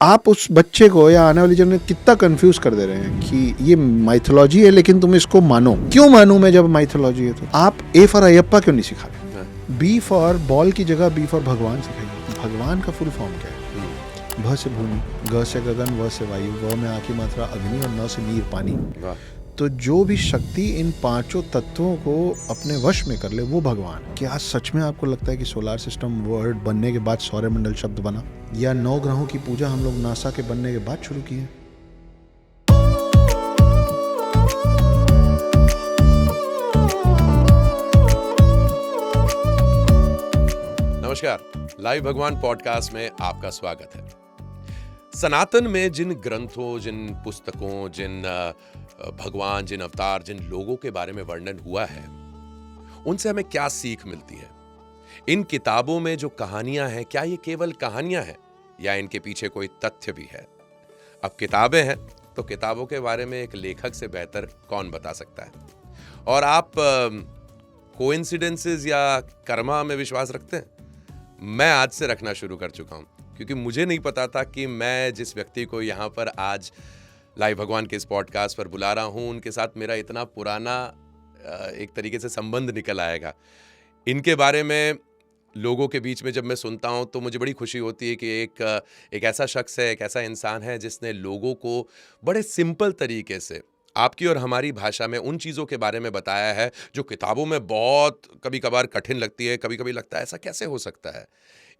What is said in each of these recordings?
आप उस बच्चे को या आने वाली जनरेशन कितना कंफ्यूज कर दे रहे हैं कि ये माइथोलॉजी है लेकिन तुम इसको मानो। क्यों मानूं मैं जब माइथोलॉजी है? तो आप ए फॉर अयप्पा क्यों नहीं सिखा रहे? बी फॉर बॉल की जगह बी फॉर भगवान सिखाइए। भगवान का फुल फॉर्म क्या है? भ से भूमि, ग से गगन, व से वायु, व में आ की मात्रा अग्नि और न से नीर पानी। तो जो भी शक्ति इन पांचों तत्वों को अपने वश में कर ले वो भगवान। क्या सच में आपको लगता है कि सोलार सिस्टम वर्ड बनने के बाद सौरमंडल शब्द बना, या 9 ग्रहों की पूजा हम लोग नासा के बनने के बाद शुरू की है? नमस्कार, लाइव भगवान पॉडकास्ट में आपका स्वागत है। सनातन में जिन ग्रंथों, जिन पुस्तकों, जिन भगवान, जिन अवतार, जिन लोगों के बारे में वर्णन हुआ है, उनसे हमें क्या सीख मिलती है? इन किताबों में जो कहानियां हैं, क्या ये केवल कहानियां हैं या इनके पीछे कोई तथ्य भी है? अब किताबें हैं तो किताबों के बारे में एक लेखक से बेहतर कौन बता सकता है? और आप कोइंसिडेंसेस या कर्मा में विश्वास रखते हैं? मैं आज से रखना शुरू कर चुका हूं, क्योंकि मुझे नहीं पता था कि मैं जिस व्यक्ति को यहाँ पर आज लाइव भगवान के इस पॉडकास्ट पर बुला रहा हूं, उनके साथ मेरा इतना पुराना एक तरीके से संबंध निकल आएगा। इनके बारे में लोगों के बीच में जब मैं सुनता हूं तो मुझे बड़ी खुशी होती है कि एक ऐसा शख्स है, एक ऐसा इंसान है जिसने लोगों को बड़े सिंपल तरीके से आपकी और हमारी भाषा में उन चीज़ों के बारे में बताया है जो किताबों में बहुत कभी कभार कठिन लगती है। कभी कभी लगता है ऐसा कैसे हो सकता है।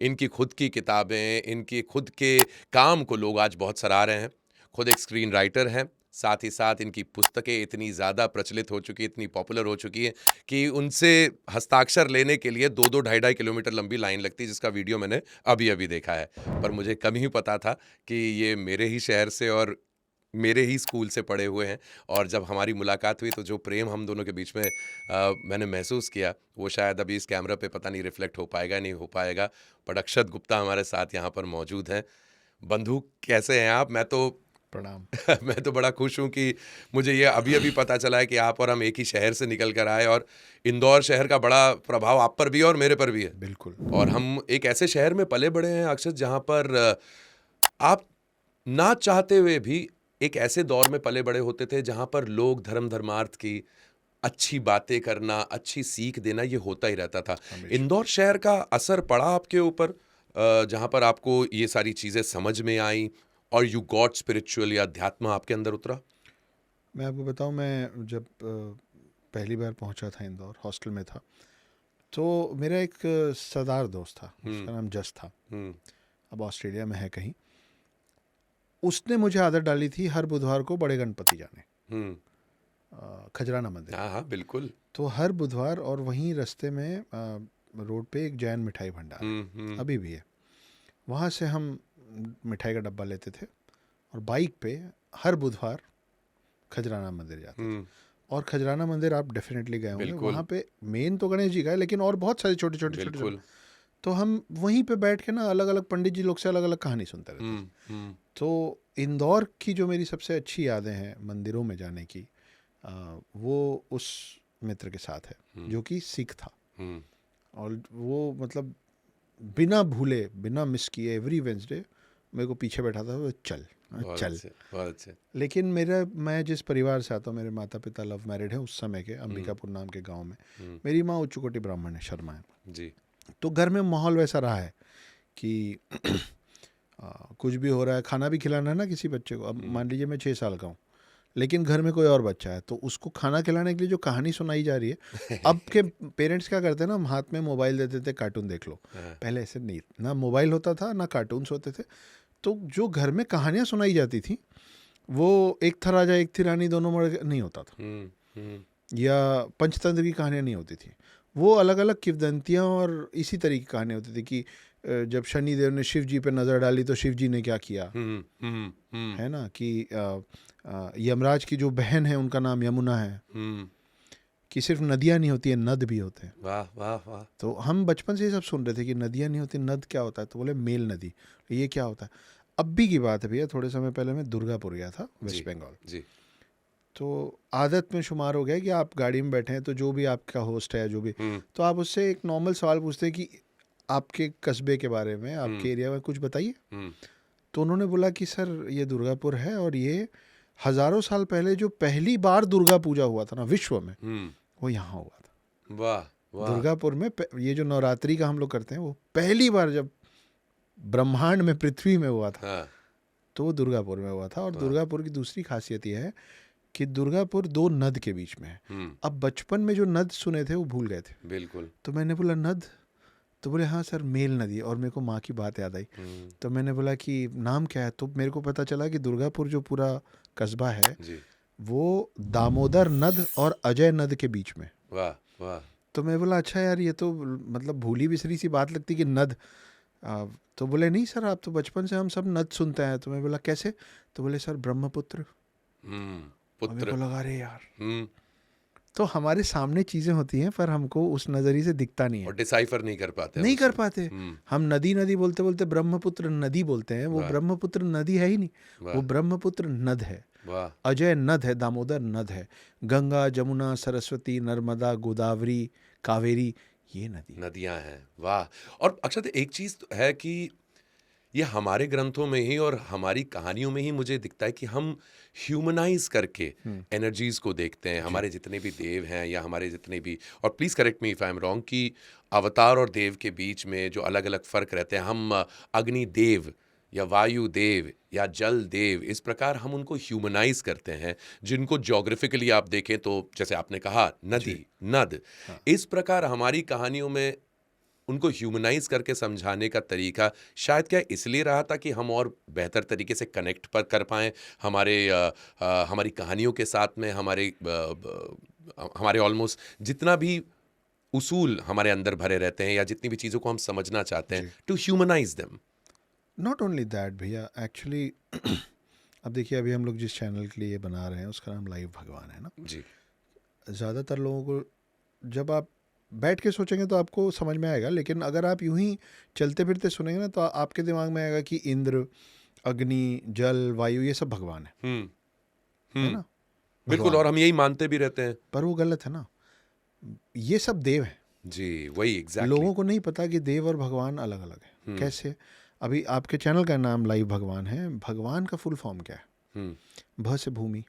इनकी खुद की किताबें, इनकी खुद के काम को लोग आज बहुत सराह रहे हैं। खुद एक स्क्रीन राइटर हैं, साथ ही साथ इनकी पुस्तकें इतनी ज़्यादा प्रचलित हो चुकी है, इतनी पॉपुलर हो चुकी है कि उनसे हस्ताक्षर लेने के लिए 2-2 ढाई-ढाई किलोमीटर लंबी लाइन लगती है, जिसका वीडियो मैंने अभी अभी देखा है। पर मुझे कम ही पता था कि ये मेरे ही शहर से और मेरे ही स्कूल से पढ़े हुए हैं। और जब हमारी मुलाकात हुई तो जो प्रेम हम दोनों के बीच में मैंने महसूस किया, वो शायद अभी इस कैमरा पे पता नहीं रिफ्लेक्ट हो पाएगा नहीं हो पाएगा। बट अक्षत गुप्ता हमारे साथ यहाँ पर मौजूद हैं। बंधु, कैसे हैं आप? मैं तो प्रणाम। मैं तो बड़ा खुश हूँ कि मुझे ये अभी अभी पता चला है कि आप और हम एक ही शहर से निकल कर आए, और इंदौर शहर का बड़ा प्रभाव आप पर भी है और मेरे पर भी है। बिल्कुल। और हम एक ऐसे शहर में पले बड़े हैं अक्षत, जहाँ पर आप ना चाहते हुए भी एक ऐसे दौर में पले बड़े होते थे जहां पर लोग धर्म धर्मार्थ की अच्छी बातें करना, अच्छी सीख देना, ये होता ही रहता था। इंदौर शहर का असर पड़ा आपके ऊपर, जहां पर आपको ये सारी चीजें समझ में आई और यू गॉट स्पिरिचुअल या अध्यात्म आपके अंदर उतरा? मैं आपको बताऊं, मैं जब पहली बार पहुंचा था इंदौर, हॉस्टल में था, तो मेरा एक सरदार दोस्त था, उसका नाम जस था। अब ऑस्ट्रेलिया में है कहीं। उसने मुझे आदत डाली थी हर बुधवार को बड़े गणपति जाने, खजराना मंदिर। हाँ, बिल्कुल। तो हर बुधवार, और वहीं रास्ते में रोड पे एक जैन मिठाई भंडार अभी भी है, वहाँ से हम मिठाई का डब्बा लेते थे और बाइक पे हर बुधवार खजराना मंदिर जाते थे। और खजराना मंदिर आप डेफिनेटली गए होंगे। वहाँ पे मेन तो गणेश जी का है, लेकिन और बहुत सारे छोटे छोटे। तो हम वहीं पे बैठ के ना अलग अलग पंडित जी लोग से अलग अलग कहानी सुनते रहते थे। तो इंदौर की जो मेरी सबसे अच्छी यादें हैं मंदिरों में जाने की, वो उस मित्र के साथ है जो कि सिख था। और वो मतलब बिना भूले, बिना मिस किए एवरी वेंसडे मेरे को पीछे बैठा था, वो चल। बहुत अच्छे। लेकिन मैं जिस परिवार से आता हूँ, मेरे माता पिता लव मैरिड है उस समय के, अंबिकापुर नाम के गांव में। मेरी माँ उच्च कोटि ब्राह्मण है, शर्मा है जी। तो घर में माहौल वैसा रहा है कि कुछ भी हो रहा है, खाना भी खिलाना है ना किसी बच्चे को। अब मान लीजिए मैं 6 साल का हूँ, लेकिन घर में कोई और बच्चा है, तो उसको खाना खिलाने के लिए जो कहानी सुनाई जा रही है। अब के पेरेंट्स क्या करते हैं ना, हाथ में मोबाइल दे देते, कार्टून देख लो। पहले ऐसे नहीं, ना मोबाइल होता था ना कार्टून्स होते थे। तो जो घर में कहानियाँ सुनाई जाती थी, वो एक था राजा एक थी रानी, दोनों मर नहीं होता था, या पंचतंत्र की कहानियाँ नहीं होती थी। वो अलग अलग किंवदंतियाँ और इसी तरह की कहानियाँ होती थी कि जब शनिदेव ने शिव जी पे नज़र डाली तो शिव जी ने क्या किया, है ना, कि यमराज की जो बहन है उनका नाम यमुना है, कि सिर्फ नदियाँ नहीं होती है, नद भी होते हैं। वाह वाह वाह। तो हम बचपन से ये सब सुन रहे थे कि नदियाँ नहीं होती, नद क्या होता है? तो बोले मेल नदी, ये क्या होता है? अब भी की बात है भैया, थोड़े समय पहले मैं दुर्गापुर गया था, वेस्ट बंगाल जी। तो आदत में शुमार हो गया कि आप गाड़ी में बैठे हैं तो जो भी आपका होस्ट है, जो भी, तो आप उससे एक नॉर्मल सवाल पूछते हैं कि आपके कस्बे के बारे में, आपके एरिया में कुछ बताइए। तो उन्होंने बोला कि सर ये दुर्गापुर है और ये हजारों साल पहले जो पहली बार दुर्गा पूजा हुआ था ना विश्व में, वो यहाँ हुआ था। वाह वाह। दुर्गापुर में ये जो नवरात्रि का हम लोग करते हैं वो पहली बार जब ब्रह्मांड में पृथ्वी में हुआ था, हाँ, तो वो दुर्गापुर में हुआ था। और दुर्गापुर की दूसरी खासियत ये है कि दुर्गापुर दो नद के बीच में है। अब बचपन में जो नद सुने थे वो भूल गए थे। बिल्कुल। तो मैंने बोला नद, तो बोले हाँ सर मेल नदी, और मेरे को माँ की बात याद आई। तो मैंने बोला कि नाम क्या है, तो मेरे को पता चला कि दुर्गापुर जो पूरा कस्बा है जी। वो दामोदर नद और अजय नद के बीच में। वाह वाह। तो मैं बोला अच्छा यार ये तो मतलब भूली बिसरी सी बात लगती कि नद। तो बोले नहीं सर आप तो बचपन से हम सब नद सुनते हैं। तो मैं बोला कैसे, तो बोले सर ब्रह्मपुत्र। और मेरे पुत्र। को लगा अरे यार, हम्म। तो हमारे सामने चीजें होती हैं पर हमको उस नजरिए से दिखता नहीं है, और डिसाइफर नहीं कर पाते हम नहीं कर उसको। पाते। हम नदी नदी बोलते बोलते ब्रह्मपुत्र नदी बोलते हैं, वो वाह। ब्रह्मपुत्र नदी है ही नहीं, वाह। वो ब्रह्मपुत्र नद है, वाह। अजय नद है, दामोदर नद है, गंगा जमुना सरस्वती नर्मदा गोदावरी कावेरी ये नदी। नदियां हैं। वाह। और अक्षत एक चीज तो है कि ये हमारे ग्रंथों में ही और हमारी कहानियों में ही मुझे दिखता है कि हम ह्यूमनाइज करके एनर्जीज को देखते हैं। हमारे जितने भी देव हैं या हमारे जितने भी, और please correct me if I am wrong, कि अवतार और देव के बीच में जो अलग अलग फर्क रहते हैं, हम अग्नि देव या वायु देव या जल देव, इस प्रकार हम उनको ह्यूमनाइज करते हैं, जिनको ज्योग्राफिकली आप देखें तो जैसे आपने कहा नदी, नद, इस प्रकार हमारी कहानियों में उनको ह्यूमनाइज करके समझाने का तरीका शायद क्या इसलिए रहा था कि हम और बेहतर तरीके से कनेक्ट कर पाएं हमारी कहानियों के साथ में, हमारे ऑलमोस्ट जितना भी उसूल हमारे अंदर भरे रहते हैं या जितनी भी चीज़ों को हम समझना चाहते हैं, to humanise them. Not only that भैया, एक्चुअली अब देखिए अभी हम लोग जिस चैनल के लिए बना रहे हैं उसका नाम लाइव भगवान है ना जी। ज़्यादातर लोगों को जब आप बैठ के सोचेंगे तो आपको समझ में आएगा, लेकिन अगर आप यूं ही चलते फिरते सुनेंगे ना तो आपके दिमाग में आएगा कि इंद्र, अग्नि, जल, वायु ये सब भगवान है ना। बिल्कुल। और हम यही मानते भी रहते हैं, पर वो गलत है ना, ये सब देव हैं। जी वही एग्जैक्टली। लोगों को नहीं पता कि देव और भगवान अलग अलग है। कैसे, अभी आपके चैनल का नाम लाइव भगवान है, भगवान का फुल फॉर्म क्या है? भ से भूमि,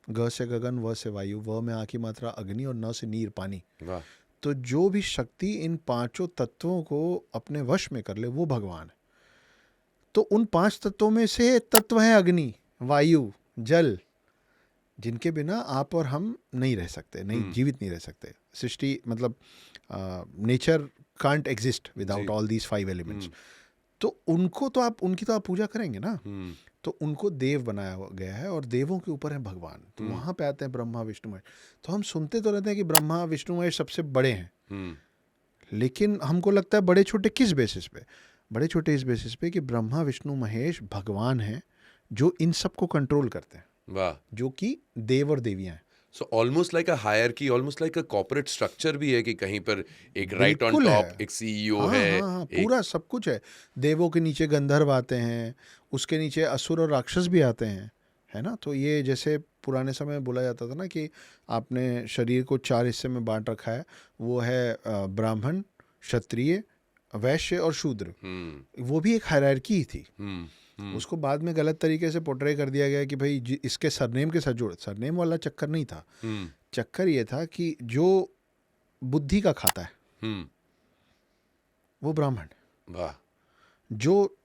ग से गगन, व से वायु, व में आ की मात्रा अग्नि और न से नीर पानी। वाह। तो जो भी शक्ति इन पांचों तत्वों को अपने वश में कर ले वो भगवान है। तो उन पांच तत्वों में से तत्व है अग्नि, वायु, जल, जिनके बिना आप और हम नहीं रह सकते, नहीं जीवित नहीं रह सकते। सृष्टि मतलब nature can't exist without all these 5 elements. तो उनको तो आप, उनकी तो आप पूजा करेंगे ना, तो उनको देव बनाया गया है और देवों के ऊपर है भगवान। तो वहां पे आते हैं ब्रह्मा विष्णु महेश। तो हम सुनते तो रहते हैं कि ब्रह्मा विष्णु महेश सबसे बड़े हैं, लेकिन हमको लगता है बड़े छोटे किस बेसिस पे? बड़े छोटे इस बेसिस पे कि ब्रह्मा विष्णु महेश भगवान हैं जो इन सबको कंट्रोल करते हैं। वाह। जो कि देव और देवियां हैं। So almost like a hierarchy, almost like a corporate structure भी है कि कहीं पर एक राइट ऑन बिल्कुल टॉप है। एक सीईओ हाँ, है। हाँ, हाँ, पूरा सब कुछ है। देवों के नीचे गंधर्व आते हैं, उसके नीचे असुर और राक्षस भी आते हैं, है ना। तो ये जैसे पुराने समय में बोला जाता था ना कि आपने शरीर को 4 हिस्से में बांट रखा है, वो है ब्राह्मण, क्षत्रिय, वैश्य और शूद्र। वो भी एक हायरार्की ही थी। उसको बाद में गलत तरीके से पोर्ट्रे कर दिया गया कि भाई इसके सरनेम के साथ जोड़। सरनेम वाला चक्कर नहीं था। चक्कर ये था कि जो बुद्धि का खाता है वो ब्राह्मण, वाह। जो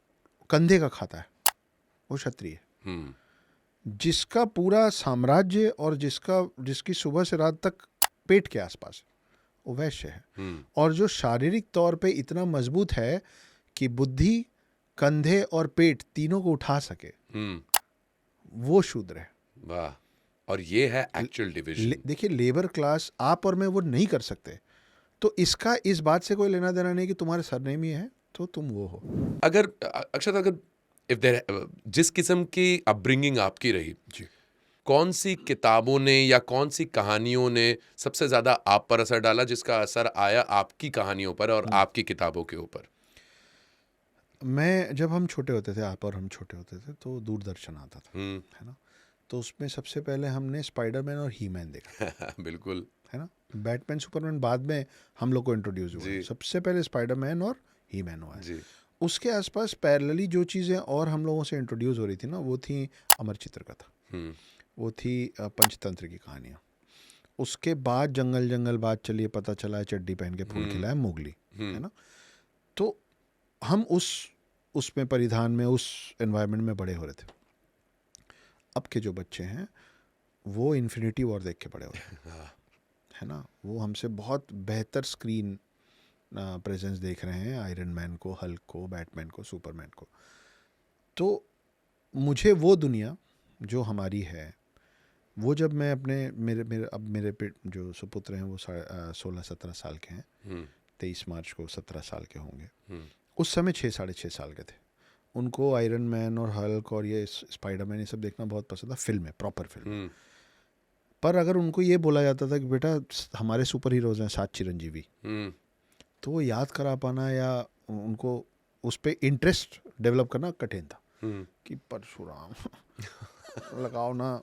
कंधे का खाता है वो क्षत्रिय, जिसका पूरा साम्राज्य और जिसकी सुबह से रात तक पेट के आसपास वो वैश्य है, और जो शारीरिक तौर पे इतना मजबूत है कि बुद्धि, कंधे और पेट तीनों को उठा सके, वो शूद्र है। वाह। और ये है एक्चुअल डिवीजन। देखिए लेबर क्लास आप और मैं वो नहीं कर सकते। तो इसका इस बात से कोई लेना देना नहीं कि तुम्हारे सरनेम ही है तो तुम वो हो। अगर अक्षत, अगर इफ देयर, जिस किस्म की अपब्रिंगिंग आपकी रही जी, कौन सी किताबों ने या कौन सी कहानियों ने सबसे ज्यादा आप पर असर डाला, जिसका असर आया आपकी कहानियों पर और आपकी किताबों के ऊपर? मैं जब हम छोटे होते थे, आप और हम छोटे होते थे, तो दूरदर्शन आता था, है ना। तो उसमें सबसे पहले हमने स्पाइडरमैन और ही मैन देखा। बिल्कुल। है ना। बैटमैन सुपरमैन बाद में हम लोग को इंट्रोड्यूस हुआ। सबसे पहले स्पाइडरमैन और ही मैन हुआ है। जी। उसके आसपास पैरेलली जो चीज़ें और हम लोगों से इंट्रोड्यूस हो रही थी ना, वो थी अमर चित्रकथा, वो थी पंचतंत्र की कहानियाँ। उसके बाद जंगल जंगल बात चली, पता चला है चड्डी पहन के फूल खिलाए मोगली, है ना। तो हम उसमें परिधान में, उस एनवायरनमेंट में बड़े हो रहे थे। अब के जो बच्चे हैं वो इन्फिनिटी वॉर देख के बड़े हो रहे हैं, है ना। वो हमसे बहुत बेहतर स्क्रीन प्रेजेंस देख रहे हैं, आयरन मैन को, हल्क को, बैटमैन को, सुपरमैन को। तो मुझे वो दुनिया जो हमारी है, वो जब मैं अपने मेरे जो सुपुत्र हैं वो 16-17 साल के हैं, 23 मार्च को 17 साल के होंगे। उस समय 6-6.5 साल के थे। उनको आयरन मैन और हल्क और ये स्पाइडरमैन ये सब देखना बहुत पसंद था, फिल्म है, प्रॉपर फिल्म। पर अगर उनको ये बोला जाता था कि बेटा हमारे सुपर हीरोज हैं 7 चिरंजीवी, तो वो याद करा पाना या उनको उस पर इंटरेस्ट डेवलप करना कठिन था। कि परशुराम लगाओ ना,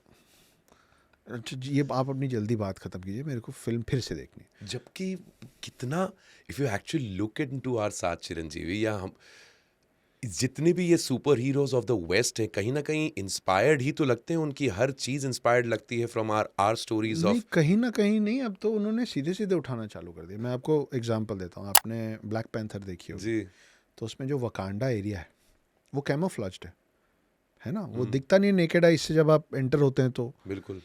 ये आप अपनी जल्दी बात खत्म कीजिए, मेरे को फिल्म फिर से देखनी। जबकि कितना, if you actually look into our 7 chiranjeevi या हम जितने भी ये super heroes of the west है, कहीं ना कहीं इंस्पायर्ड ही तो लगते हैं, उनकी हर चीज इंस्पायर्ड लगती है फ्रॉम आर स्टोरीज ऑफ। कहीं ना कहीं नहीं, अब तो उन्होंने सीधे सीधे उठाना चालू कर दिया। मैं आपको एग्जांपल देता हूँ, आपने ब्लैक पैंथर देखी होगी जी, तो उसमें जो वकांडा एरिया है वो कैमोफ्लेज्ड है ना, वो दिखता नहीं नेकेड आई से जब आप एंटर होते हैं तो। बिल्कुल।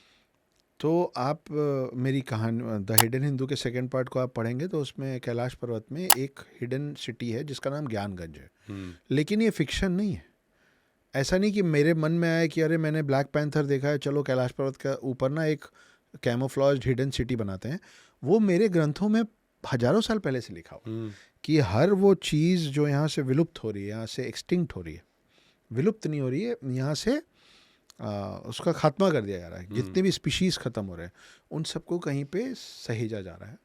तो आप मेरी कहानी द हिडन हिंदू के सेकंड पार्ट को आप पढ़ेंगे तो उसमें कैलाश पर्वत में एक हिडन सिटी है जिसका नाम ज्ञानगंज है। लेकिन ये फिक्शन नहीं है। ऐसा नहीं कि मेरे मन में आया कि अरे मैंने ब्लैक पैंथर देखा है, चलो कैलाश पर्वत के ऊपर ना एक कैमोफ्लेज्ड हिडन सिटी बनाते हैं। वो मेरे ग्रंथों में हजारों साल पहले से लिखा हुआ कि हर वो चीज़ जो यहाँ से विलुप्त हो रही है, यहाँ से एक्सटिंक्ट हो रही है, विलुप्त नहीं हो रही है, यहाँ से उसका खात्मा कर दिया जा रहा है। जितने भी स्पीशीज़ ख़त्म हो रहे हैं उन सबको कहीं पे सहेजा जा रहा है,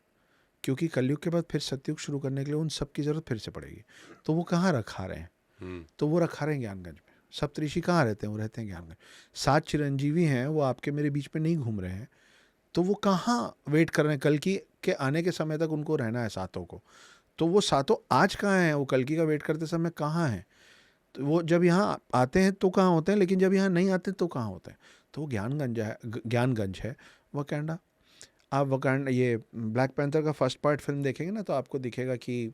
क्योंकि कलयुग के बाद फिर सतयुग शुरू करने के लिए उन सब की ज़रूरत फिर से पड़ेगी। तो वो कहाँ रखा रहे हैं? तो वो रखा रहे हैं ज्ञानगंज में। सप्तऋषि कहाँ रहते हैं? वो रहते हैं ज्ञानगंज। 7 चिरंजीवी हैं, वो आपके मेरे बीच में नहीं घूम रहे हैं, तो वो कहाँ वेट कर रहे हैं? कल्कि के आने के समय तक उनको रहना है सातों को। तो वो सातों आज कहाँ हैं? वो कल्कि का वेट करते समय कहाँ हैं? तो वो जब यहाँ आते हैं तो कहाँ होते हैं, लेकिन जब यहाँ नहीं आते तो कहाँ होते हैं? तो वो ज्ञानगंज है वकांडा। आप वकांडा, ये ब्लैक पैंथर का फर्स्ट पार्ट फिल्म देखेंगे ना तो आपको दिखेगा कि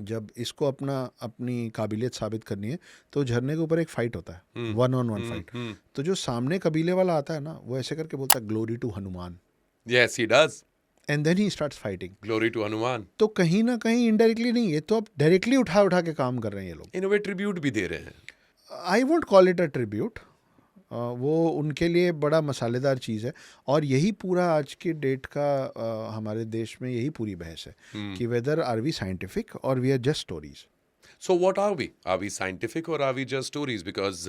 जब इसको अपनी काबिलियत साबित करनी है तो झरने के ऊपर एक फाइट होता है, 1-on-1 फाइट। तो जो सामने कबीले वाला आता है ना, वो ऐसे करके बोलता है glory to Hanuman, yes he does, and then he starts fighting. Glory to Hanuman. तो कहीं ना कहीं इनडायरेक्टली नहीं, ये तो अब डायरेक्टली उठा उठा के काम कर रहे हैं ये लोग। इन वे ट्रिब्यूट भी दे रहे हैं। I won't call it a tribute. वो उनके लिए बड़ा मसालेदार चीज़ है। और यही पूरा आज की डेट का हमारे देश में यही पूरी बहस है कि वेदर आर वी साइंटिफिक और we are just stories. So what are we? Are we scientific or are we just stories? Because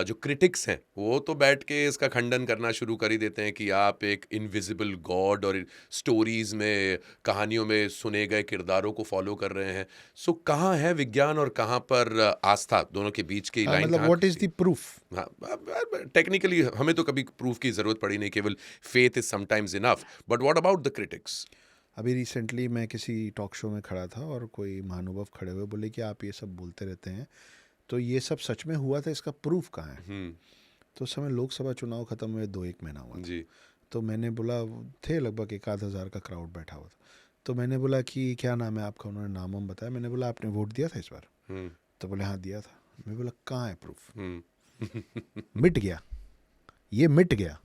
जो क्रिटिक्स हैं वो तो बैठ के इसका खंडन करना शुरू कर ही देते हैं कि आप एक इनविजिबल गॉड और स्टोरीज में, कहानियों में सुने गए किरदारों को फॉलो कर रहे हैं। सो कहाँ है विज्ञान और कहाँ पर आस्था, दोनों के बीच की लाइन मतलब व्हाट इज द प्रूफ? हाँ, टेक्निकली हमें तो कभी प्रूफ की जरूरत पड़ी नहीं, केवल faith is sometimes enough. But what about the critics? अभी रिसेंटली मैं किसी टॉक शो में खड़ा था और कोई महानुभाव खड़े हुए बोले कि आप ये सब बोलते रहते हैं, तो ये सब सच में हुआ था, इसका प्रूफ कहाँ है? तो उस समय लोकसभा चुनाव खत्म हुए 2-1 महीना हुआ जी। तो मैंने बोला, थे लगभग 1,000 का क्राउड बैठा हुआ था, तो मैंने बोला कि क्या नाम है आपका? उन्होंने नाम हम बताया। मैंने बोला आपने वोट दिया था इस बार? तो बोले हाँ दिया था। मैं बोला कहाँ है प्रूफ? मिट गया, ये मिट गया।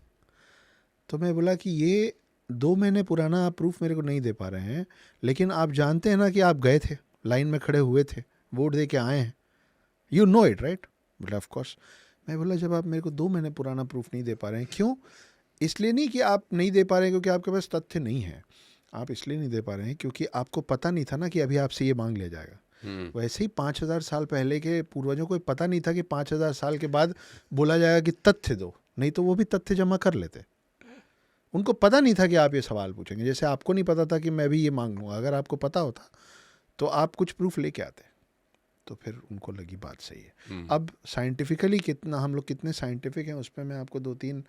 तो मैं बोला कि ये 2 महीने पुराना आप प्रूफ मेरे को नहीं दे पा रहे हैं, लेकिन आप जानते हैं ना कि आप गए थे, लाइन में खड़े हुए थे, वोट दे के आए हैं, यू नो इट राइट? बोला ऑफ कोर्स। मैं बोला जब आप मेरे को 2 महीने पुराना प्रूफ नहीं दे पा रहे हैं, क्यों? इसलिए नहीं कि आप नहीं दे पा रहे हैं क्योंकि आपके पास तथ्य नहीं है, आप इसलिए नहीं दे पा रहे हैं क्योंकि आपको पता नहीं था ना कि अभी आपसे ये मांग लिया जाएगा। वैसे ही 5,000 साल पहले के पूर्वजों को पता नहीं था कि 5,000 साल के बाद बोला जाएगा कि तथ्य दो, नहीं तो वो भी तथ्य जमा कर लेते। उनको पता नहीं था कि आप ये सवाल पूछेंगे, जैसे आपको नहीं पता था कि मैं भी ये मांग लूँगा। अगर आपको पता होता तो आप कुछ प्रूफ लेके आते, तो फिर उनको लगी बात सही है। अब साइंटिफिकली कितना हम लोग कितने साइंटिफिक हैं उस पर मैं आपको 2-3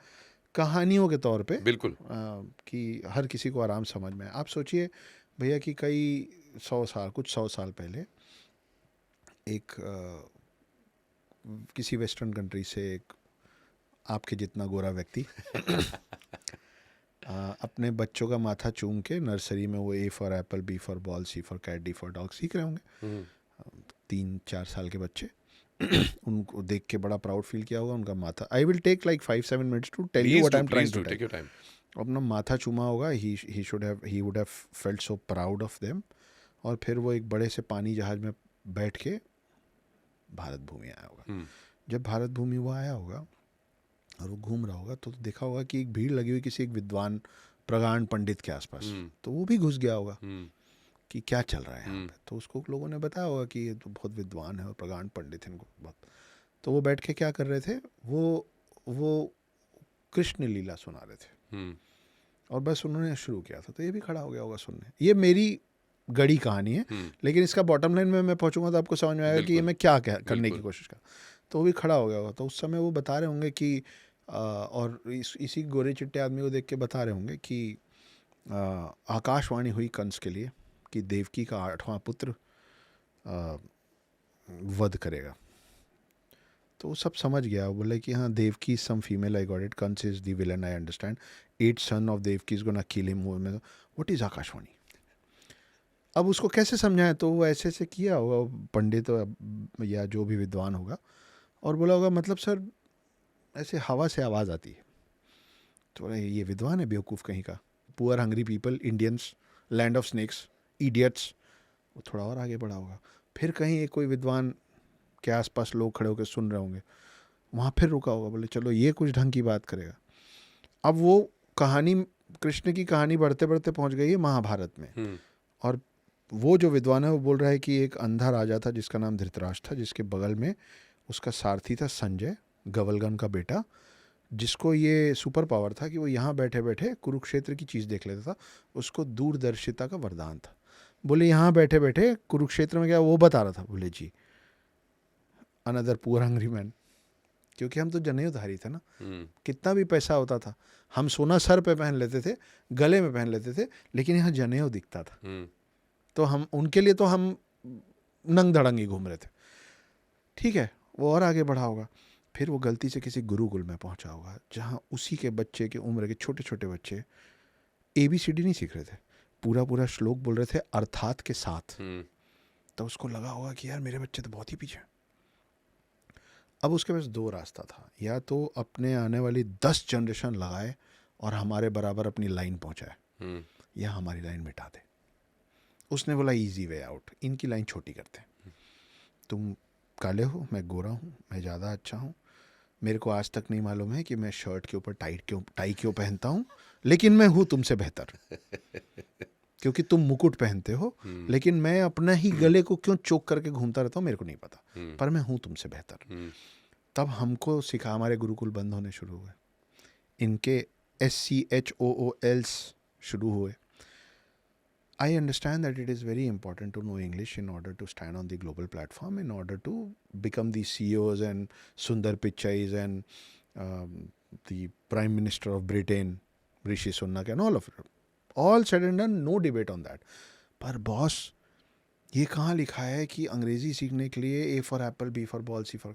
कहानियों के तौर पे बिल्कुल कि हर किसी को आराम समझ में। आप सोचिए भैया कि कई 100 साल, कुछ 100 साल पहले एक किसी वेस्टर्न कंट्री से एक आपके जितना गोरा व्यक्ति अपने बच्चों का माथा चूम के नर्सरी में वो A for apple, B for ball, C for cat, D for dog सीख रहे होंगे। 3-4 साल के बच्चे उनको देख के बड़ा प्राउड फील किया होगा उनका माथा। I will take like 5-7 minutes to tell you what I am trying to tell. अपना माथा चूमा होगा, he would have felt so proud of them. और फिर वो एक बड़े से पानी जहाज में बैठ के भारत भूमि आया होगा। जब भारत भूमि वो आया होगा और वो घूम रहा होगा तो देखा होगा कि एक भीड़ लगी हुई किसी एक विद्वान प्रगाढ़ पंडित के आसपास। तो वो भी घुस गया होगा कि क्या चल रहा है यहाँ पे। तो उसको लोगों ने बताया होगा कि ये तो बहुत विद्वान है और प्रगाढ़ पंडित है, इनको बहुत। तो वो बैठ के क्या कर रहे थे, वो कृष्ण लीला सुना रहे थे और बस उन्होंने शुरू किया था। तो ये भी खड़ा हो गया होगा सुनने। ये मेरी गड़ी कहानी है, लेकिन इसका बॉटम लाइन में मैं पहुंचूंगा तो आपको समझ में आएगा कि ये मैं क्या करने की कोशिश कर। तो वो भी खड़ा हो गया होगा। तो उस समय वो बता रहे होंगे कि और इसी गोरे चिट्टे आदमी को देख के बता रहे होंगे कि आकाशवाणी हुई कंस के लिए कि देवकी का 8वां पुत्र वध करेगा। तो वो सब समझ गया। वो बोले कि हाँ, Devaki some female, I got it, Kansa is the villain, I understand, 8th son of Devaki is gonna kill him. What is akashvani? अब उसको कैसे समझाएं? तो वो ऐसे ऐसे किया होगा पंडित या जो भी विद्वान होगा और बोला होगा मतलब सर ऐसे हवा से आवाज़ आती है। तो ये विद्वान है बेवकूफ़ कहीं का। Poor hungry people, Indians, land of snakes, idiots. वो थोड़ा और आगे बढ़ा होगा। फिर कहीं एक कोई विद्वान के आसपास लोग खड़े होकर सुन रहे होंगे, वहाँ फिर रुका होगा, बोले चलो ये कुछ ढंग की बात करेगा। अब वो कहानी, कृष्ण की कहानी बढ़ते बढ़ते पहुँच गई है महाभारत में। और वो जो विद्वान है वो बोल रहा है कि एक अंधा राजा था जिसका नाम धृतराष्ट्र था, जिसके बगल में उसका सारथी था संजय, गवलगन का बेटा, जिसको ये सुपर पावर था कि वो यहाँ बैठे बैठे कुरुक्षेत्र की चीज़ देख लेता था। उसको दूरदर्शिता का वरदान था। बोले यहाँ बैठे बैठे कुरुक्षेत्र में क्या वो बता रहा था। बोले जी, अनदर पुअर हंग्री मैन। क्योंकि हम तो जनेऊधारी थे ना, कितना भी पैसा होता था हम सोना सर पे पहन लेते थे, गले में पहन लेते थे, लेकिन यहाँ जनेऊ दिखता था। तो हम उनके लिए तो हम नंग धड़ंगी घूम रहे थे। ठीक है, वो और आगे बढ़ा होगा। फिर वो गलती से किसी गुरुकुल में पहुंचा होगा जहाँ उसी के बच्चे के उम्र के छोटे छोटे बच्चे ABCD नहीं सीख रहे थे, पूरा पूरा श्लोक बोल रहे थे अर्थात के साथ। तो उसको लगा होगा कि यार मेरे बच्चे तो बहुत ही पीछे। अब उसके पास 2 रास्ता था, या तो अपने आने वाली 10 जनरेशन लगाए और हमारे बराबर अपनी लाइन पहुंचाए, या हमारी लाइन मिटा दे। उसने बोला इजी वे आउट, इनकी लाइन छोटी करते हैं। तुम काले हो, मैं गोरा हूँ, मैं ज़्यादा अच्छा हूँ, मेरे को आज तक नहीं मालूम है कि मैं शर्ट के ऊपर टाई क्यों पहनता हूँ, लेकिन मैं हूँ तुमसे बेहतर। क्योंकि तुम मुकुट पहनते हो, लेकिन मैं अपना ही गले को क्यों चोक करके घूमता रहता हूँ मेरे को नहीं पता, पर मैं हूँ तुमसे बेहतर। तब हमको सिखा, हमारे गुरुकुल बंद होने शुरू हुए, इनके SCHOOLs शुरू हुए। I understand that it is very important to know English in order to stand on the global platform, in order to become the CEOs and Sundar Pichais and the Prime Minister of Britain, Rishi Sunak and all of it. All said and done, no debate on that. पर boss, ये कहाँ लिखा है कि अंग्रेजी सीखने के लिए A for apple, B for ball, C for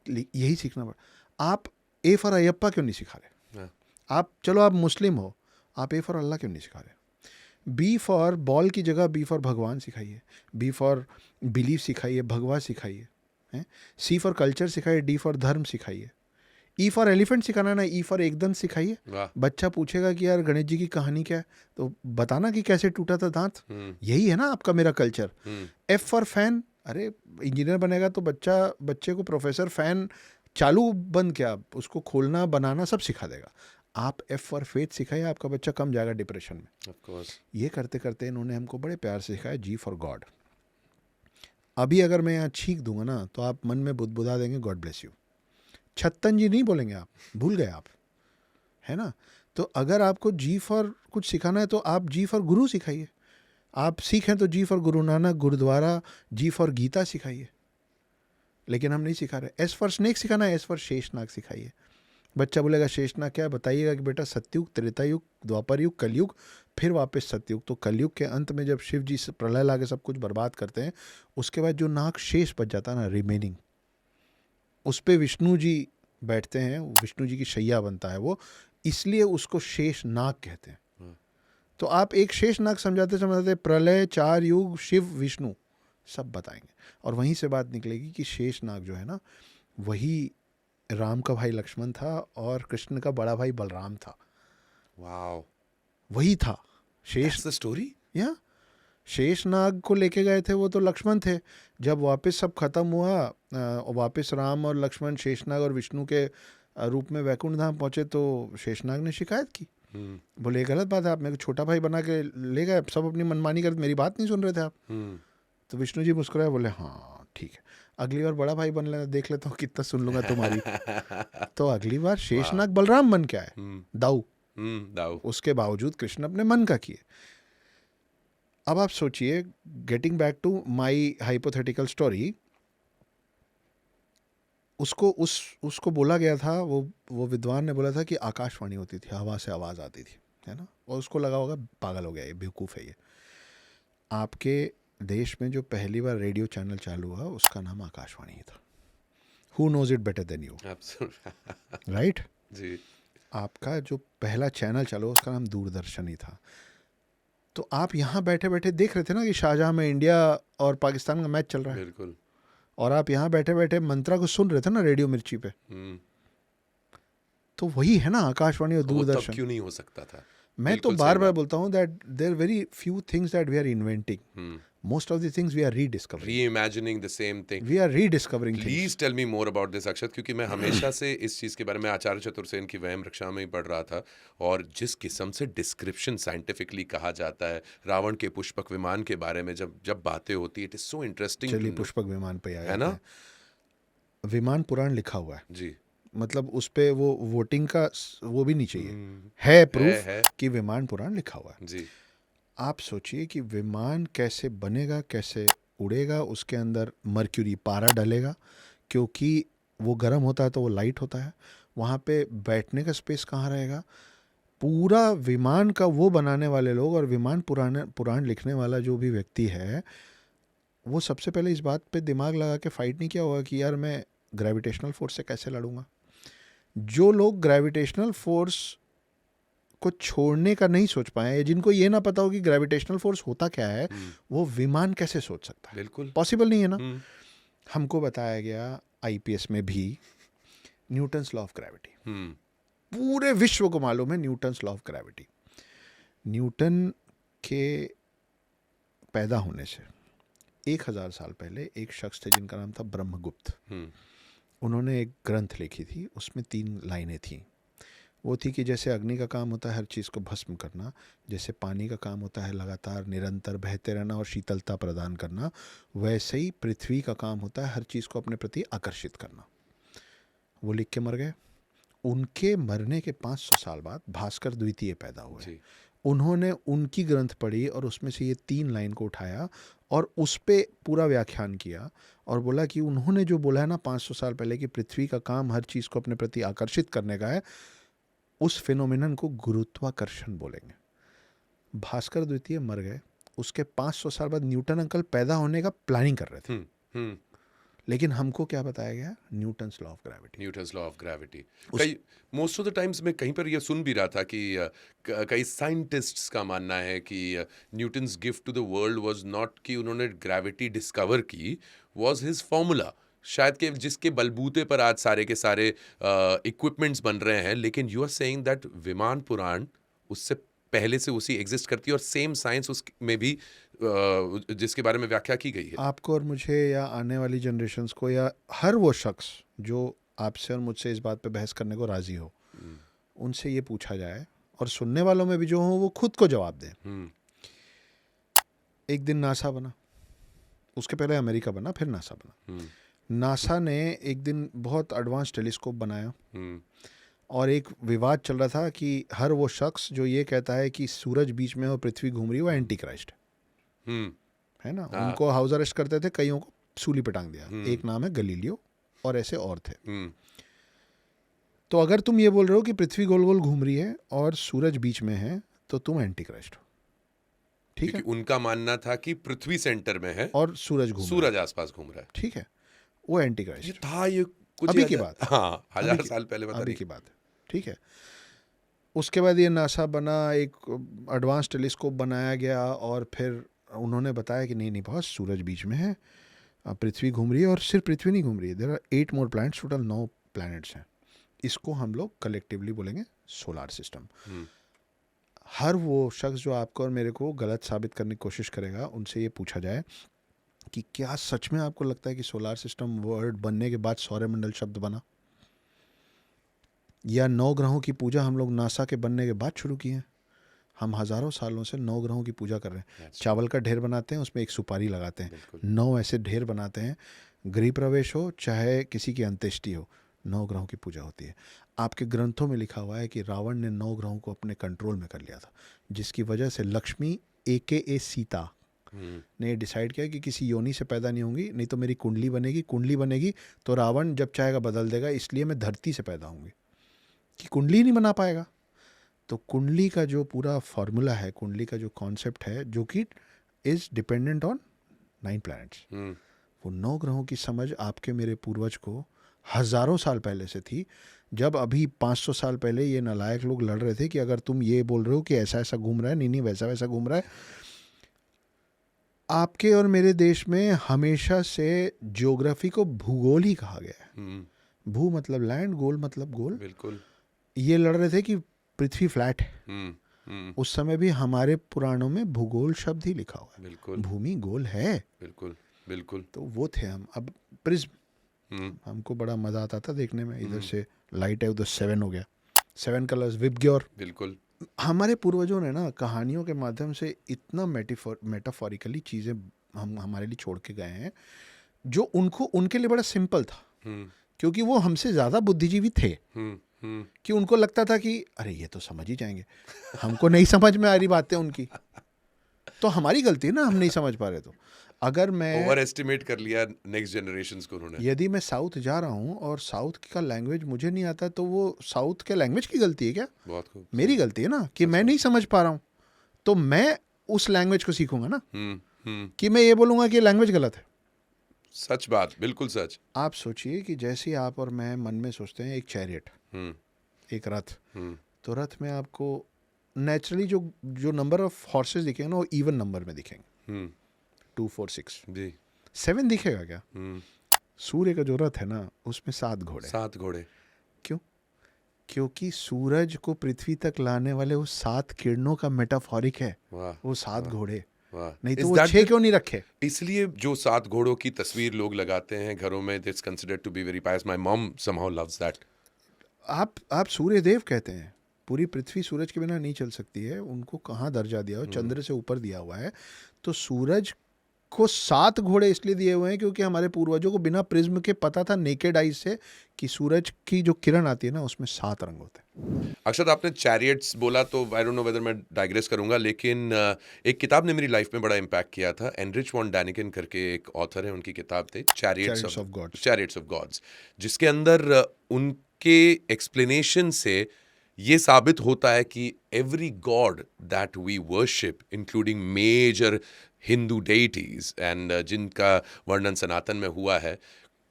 यही सीखना पड़ा। आप A for अयप्पा क्यों नहीं सिखा रहे? आप चलो आप मुस्लिम हो, आप A for अल्लाह क्यों नहीं सिखा रहे? बी फॉर बॉल की जगह बी फॉर भगवान सिखाइए, बी फॉर बिलीफ सिखाइए, भगवा सिखाइए, सी फॉर कल्चर सिखाइए, डी फॉर धर्म सिखाइए, ई फॉर एलिफेंट सिखाना ना, ई फॉर एकदंत सिखाइए। बच्चा पूछेगा कि यार गणेश जी की कहानी क्या है, तो बताना कि कैसे टूटा था दांत। यही है ना आपका मेरा कल्चर। एफ फॉर फैन, अरे इंजीनियर बनेगा तो बच्चे को प्रोफेसर फैन चालू बंद क्या, उसको खोलना बनाना सब सिखा देगा। आप F फॉर फेथ सिखाइए, आपका बच्चा कम जाएगा डिप्रेशन में। Of course. ये करते करते इन्होंने हमको बड़े प्यार से सिखाया G फॉर गॉड। अभी अगर मैं यहाँ छींक दूंगा ना तो आप मन में बुदबुदा देंगे गॉड ब्लेस यू। छत्तन जी नहीं बोलेंगे आप, भूल गए आप, है ना। तो अगर आपको G फॉर कुछ सिखाना है तो आप G फॉर गुरु सिखाइए। आप सिख हैं तो G for Guru Nanak, gurdwara, G for Gita सिखाइए। लेकिन हम नहीं सिखा रहे। S फॉर स्नेक सिखाना है, S फॉर शेषनाग सिखाइए। बच्चा बोलेगा शेषनाग क्या है, बताइएगा कि बेटा सत्युग, त्रेता युग, द्वापर युग, कलयुग, फिर वापस सत्युग। तो कलयुग के अंत में जब शिव जी से प्रलय लाके सब कुछ बर्बाद करते हैं, उसके बाद जो नाग शेष बच जाता है ना, रिमेनिंग, उस पे विष्णु जी बैठते हैं, विष्णु जी की शैया बनता है वो, इसलिए उसको शेष नाग कहते हैं। तो आप एक शेष नाग समझाते समझाते प्रलय, 4 युग, शिव, विष्णु सब बताएंगे, और वहीं से बात निकलेगी कि शेष नाग जो है ना, वही राम का भाई लक्ष्मण था और कृष्ण का बड़ा भाई बलराम था, वाओ, वही था शेष। That's the story. या शेष नाग को लेके गए थे वो तो लक्ष्मण थे। जब वापस सब खत्म हुआ, वापस राम और लक्ष्मण शेषनाग और विष्णु के रूप में वैकुंठ धाम पहुंचे, तो शेषनाग ने शिकायत की, बोले ये गलत बात है, आप मेरे को छोटा भाई बना के ले गए, सब अपनी मनमानी कर, मेरी बात नहीं सुन रहे थे आप। तो विष्णु जी मुस्कुराए, बोले हाँ ठीक है, अगली बार बड़ा भाई बन लेना, देख लेता हूँ कितना सुन लूंगा तुम्हारी। तो अगली बार शेषनाग बलराम बन के आए, दाऊ। दाऊ। उसके बावजूद कृष्ण अपने मन का किए। अब आप सोचिए, getting back to my hypothetical story, उसको बोला गया था, वो विद्वान ने बोला था कि आकाशवाणी होती थी, हवा से आवाज़ आती थी, है ना, और उसको लगा होगा पागल हो गया ये, बेवकूफ़ है ये। आपके देश में जो पहली बार रेडियो चैनल चालू हुआ उसका नाम आकाशवाणी ही था। Who knows it better than you, right? जी। आपका जो पहला चैनल चालू हुआ उसका नाम दूरदर्शन ही था। तो आप यहाँ बैठे बैठे देख रहे थे ना कि शाहजहाँ में इंडिया और पाकिस्तान का मैच चल रहा है, बिल्कुल। और आप यहाँ बैठे बैठे मंत्रा को सुन रहे थे ना रेडियो मिर्ची पे। तो वही है ना आकाशवाणी और वो तब दूरदर्शन। क्यों नहीं हो सकता था? मैं तो बिल्कुल बार सही बार बात। बोलता हूँ that there very few things that we are inventing, most of the things we are rediscovering, reimagining the same thing. We are rediscovering things. Please tell me more about this Akshat, क्योंकि मैं हमेशा से इस चीज़ के बारे में आचार्य चतुर्सेन की वहम रक्षा में ही पढ़ रहा था, और जिस किस्म से डिस्क्रिप्शन साइंटिफिकली कहा जाता है रावण के पुष्पक विमान के बारे में, जब जब बातें होती है, इट इज सो इंटरेस्टिंग। चलिए पुष्पक विमान पे आया है ना? विमान पुराण लिखा हुआ है, जी। मतलब उस पे वो वोटिंग का वो भी नहीं चाहिए, है प्रूफ है। कि विमान पुराण लिखा हुआ है। जी। आप सोचिए कि विमान कैसे बनेगा, कैसे उड़ेगा, उसके अंदर मर्क्यूरी पारा डलेगा, क्योंकि वो गर्म होता है तो वो लाइट होता है, वहाँ पे बैठने का स्पेस कहाँ रहेगा। पूरा विमान का वो बनाने वाले लोग और विमान पुराण लिखने वाला जो भी व्यक्ति है, वो सबसे पहले इस बात पे दिमाग लगा के फाइट नहीं किया होगा कि यार मैं ग्रेविटेशनल फोर्स से कैसे लड़ूंगा। जो लोग ग्रेविटेशनल फोर्स को छोड़ने का नहीं सोच पाए, जिनको ये ना पता हो कि ग्रेविटेशनल फोर्स होता क्या है, वो विमान कैसे सोच सकता है? बिल्कुल पॉसिबल नहीं है ना। हमको बताया गया आईपीएस में भी न्यूटन्स लॉ ऑफ ग्रेविटी, पूरे विश्व को मालूम है Newton's law of gravity. Newton के पैदा होने से 1000 साल पहले एक शख्स थे जिनका नाम था ब्रह्मगुप्त। उन्होंने एक ग्रंथ लिखी थी, उसमें 3 लाइनें थी। वो थी कि जैसे अग्नि का काम होता है हर चीज़ को भस्म करना, जैसे पानी का काम होता है लगातार निरंतर बहते रहना और शीतलता प्रदान करना, वैसे ही पृथ्वी का काम होता है हर चीज़ को अपने प्रति आकर्षित करना। वो लिख के मर गए। उनके मरने के 500 साल बाद भास्कर द्वितीय पैदा हुए। उन्होंने उनकी ग्रंथ पढ़ी और उसमें से ये 3 लाइन को उठाया और उस पे पूरा व्याख्यान किया और बोला कि उन्होंने जो बोला है ना 500 साल पहले कि पृथ्वी का काम हर चीज़ को अपने प्रति आकर्षित करने का है, उस फिनोमिनन को गुरुत्वाकर्षण बोलेंगे। भास्कर द्वितीय मर गए, उसके 500 साल बाद न्यूटन अंकल पैदा होने का प्लानिंग कर रहे थे। लेकिन हमको क्या बताया गया? Newton's law of gravity. Newton's law of gravity. कई मोस्ट ऑफ द टाइम्स मैं कहीं पर ये सुन भी रहा था कि कई साइंटिस्ट्स का मानना है कि Newton's gift to the world was not कि उन्होंने ग्रेविटी डिस्कवर की, वाज हिज फॉर्मूला, शायद कि जिसके बलबूते पर आज सारे के सारे इक्विपमेंट्स बन रहे हैं। लेकिन यू आर सेइंग दैट विमान पुराण उससे पहले से उसी एग्जिस्ट करती है और सेम साइंस उसमें भी जिसके बारे में व्याख्या की गई है। आपको और मुझे या आने वाली जनरेशन्स को या हर वो शख्स जो आपसे और मुझसे इस बात पे बहस करने को राजी हो, उनसे ये पूछा जाए और सुनने वालों में भी जो हो वो खुद को जवाब दें। एक दिन नासा बना, उसके पहले अमेरिका बना, फिर नासा बना। नासा ने एक दिन बहुत एडवांस टेलीस्कोप बनाया और एक विवाद चल रहा था कि हर वो शख्स जो ये कहता है कि सूरज बीच में और पृथ्वी घूम रही है वो एंटी क्राइस्ट है ना। उनको हाउस अरेस्ट करते थे, कईयों को सूली पे टांग दिया। एक नाम है गलीलियो और ऐसे और थे। तो अगर तुम ये बोल रहे हो कि पृथ्वी गोल गोल घूम रही है और सूरज बीच में है तो तुम एंटी क्राइस्ट हो, ठीक है, क्योंकि उनका मानना था कि पृथ्वी सेंटर में है, और सूरज घूम रहा सूरज आसपास घूम रहा है। है, ठीक है, वो एंटी ये क्राइस्ट था, ये कुछ अभी ही की बात है, हाँ, अभी हजार की- साल पहले पता अभी नहीं। की बात है, ठीक है। उसके बाद ये नासा बना, एक एडवांस टेलीस्कोप बनाया गया और फिर उन्होंने बताया कि नहीं नहीं बॉस, सूरज बीच में है, पृथ्वी घूम रही है, और सिर्फ पृथ्वी नहीं घूम रही है, there are 8 more planets, total 9 planets हैं। इसको हम लोग कलेक्टिवली बोलेंगे सोलार सिस्टम। हम्म, हर वो शख्स जो आपको और मेरे को गलत साबित करने की कोशिश करेगा, उनसे ये पूछा जाए कि क्या सच में आपको लगता है कि सोलार सिस्टम वर्ड बनने के बाद सौरमंडल शब्द बना, या 9 ग्रहों की पूजा हम लोग नासा के बनने के बाद शुरू किए हैं? हम हज़ारों सालों से 9 ग्रहों की पूजा कर रहे हैं। That's चावल का ढेर बनाते हैं, उसमें एक सुपारी लगाते हैं, बिल्कुल 9 ऐसे ढेर बनाते हैं, गृह प्रवेश हो चाहे किसी की अंत्येष्टि हो, 9 ग्रहों की पूजा होती है। आपके ग्रंथों में लिखा हुआ है कि रावण ने 9 ग्रहों को अपने कंट्रोल में कर लिया था, जिसकी वजह से लक्ष्मी AKA सीता हम्म, ने डिसाइड किया कि किसी योनि से पैदा नहीं होंगी, नहीं तो मेरी कुंडली बनेगी, कुंडली बनेगी तो रावण जब चाहेगा बदल देगा, इसलिए मैं धरती से पैदा होंगी, कि कुंडली नहीं बना पाएगा। तो कुंडली का जो पूरा फॉर्मूला है, कुंडली का जो कॉन्सेप्ट है, जो कि इज डिपेंडेंट ऑन 9 प्लैनेट्स, हम्म, वो 9 ग्रहों की समझ आपके मेरे पूर्वज को हजारों साल पहले से थी। जब अभी 500 साल पहले ये नालायक लोग लड़ रहे थे कि अगर तुम ये बोल रहे हो कि ऐसा ऐसा घूम रहा है, नहीं नहीं वैसा वैसा घूम रहा है। आपके और मेरे देश में हमेशा से ज्योग्राफी को भूगोल ही कहा गया है। हम्म, भू मतलब लैंड, गोल मतलब गोल। बिल्कुल, ये लड़ रहे थे कि पृथ्वी फ्लैट है। हम्म, हम्म, उस समय भी हमारे पुराणों में भूगोल शब्द ही लिखा हुआ है, बिल्कुल, भूमि गोल है। बिल्कुल, बिल्कुल, तो वो थे हम। अब प्रिज्म, हम्म, हमको बड़ा मजा आता था देखने में, इधर से लाइट है, उधर 7 हो गया, 7 कलर्स विबग्योर। बिल्कुल, हमारे पूर्वजों ने ना कहानियों के माध्यम से इतना मेटाफोरिकली चीज़ें हम हमारे लिए छोड़ के गए हैं, जो उनको उनके लिए बड़ा सिंपल था, हम्म, क्योंकि वो हमसे ज़्यादा बुद्धिजीवी थे, हम्म, हम्म, कि उनको लगता था कि अरे ये तो समझ ही जाएंगे, हमको नहीं समझ में आ रही बातें उनकी, तो हमारी गलती है ना, हम नहीं समझ पा रहे। तो अगर मैं ओवर एस्टिमेट कर लिया नेक्स्ट जनरेशंस को उन्होंने। यदि मैं साउथ जा रहा हूँ और साउथ का लैंग्वेज मुझे नहीं आता, तो वो साउथ के लैंग्वेज की गलती है क्या? बहुत खूब, मेरी गलती है ना, कि मैं नहीं समझ पा रहा हूँ, तो मैं उस लैंग्वेज को सीखूंगा ना, कि मैं ये बोलूँगा कि लैंग्वेज गलत है। सच बात, बिल्कुल सच। आप सोचिए कि जैसे ही आप और मैं मन में सोचते हैं एक चैरियट, हम्म, एक रथ, हम्म, तो रथ में आपको नेचुरली जो जो नंबर ऑफ हॉर्सेस दिखेंगे ना, वो इवन नंबर में दिखेंगे, हम्म, 2 4 6 जी, 7 दिखेगा क्या? हम्म, सूर्य का जो रथ है ना, उसमें 7 घोड़े। 7 घोड़े, क्यों? क्योंकि सूरज को पृथ्वी तक लाने वाले वो 7 किरणों का मेटाफॉरिक है, वाह, वो 7 घोड़े। वाह। नहीं Is तो वो that 6 the- क्यों नहीं रखे? इसलिए जो 7 घोड़ों की तस्वीर लोग लगाते हैं घरों में, this considered to be very pious. My mom somehow loves that. आप सूर्य देव कहते हैं, पूरी पृथ्वी सूरज के बिना नहीं चल सकती है, उनको कहाँ दर्जा दिया हो, चंद्र से ऊपर दिया हुआ है। तो सूरज को 7 घोड़े इसलिए दिए हुए हैं क्योंकि हमारे पूर्वजों को बिना प्रिज्म के पता था, नेकेड आइज से, कि सूरज की जो किरण आती है ना, उसमें 7 रंग होते हैं। अक्षत, आपने चैरियट्स बोला तो आई डोंट नो वेदर मैं डाइग्रेस करूंगा, लेकिन एक किताब ने मेरी लाइफ में बड़ा इम्पैक्ट किया था। एनरिच वॉन डैनिकन करके एक ऑथर है, उनकी किताब थी Chariots of Gods। Chariots of gods, जिसके अंदर उनके एक्सप्लेनेशन से ये साबित होता है कि every god that we worship, including major Hindu deities and जिनका वर्णन सनातन में हुआ है,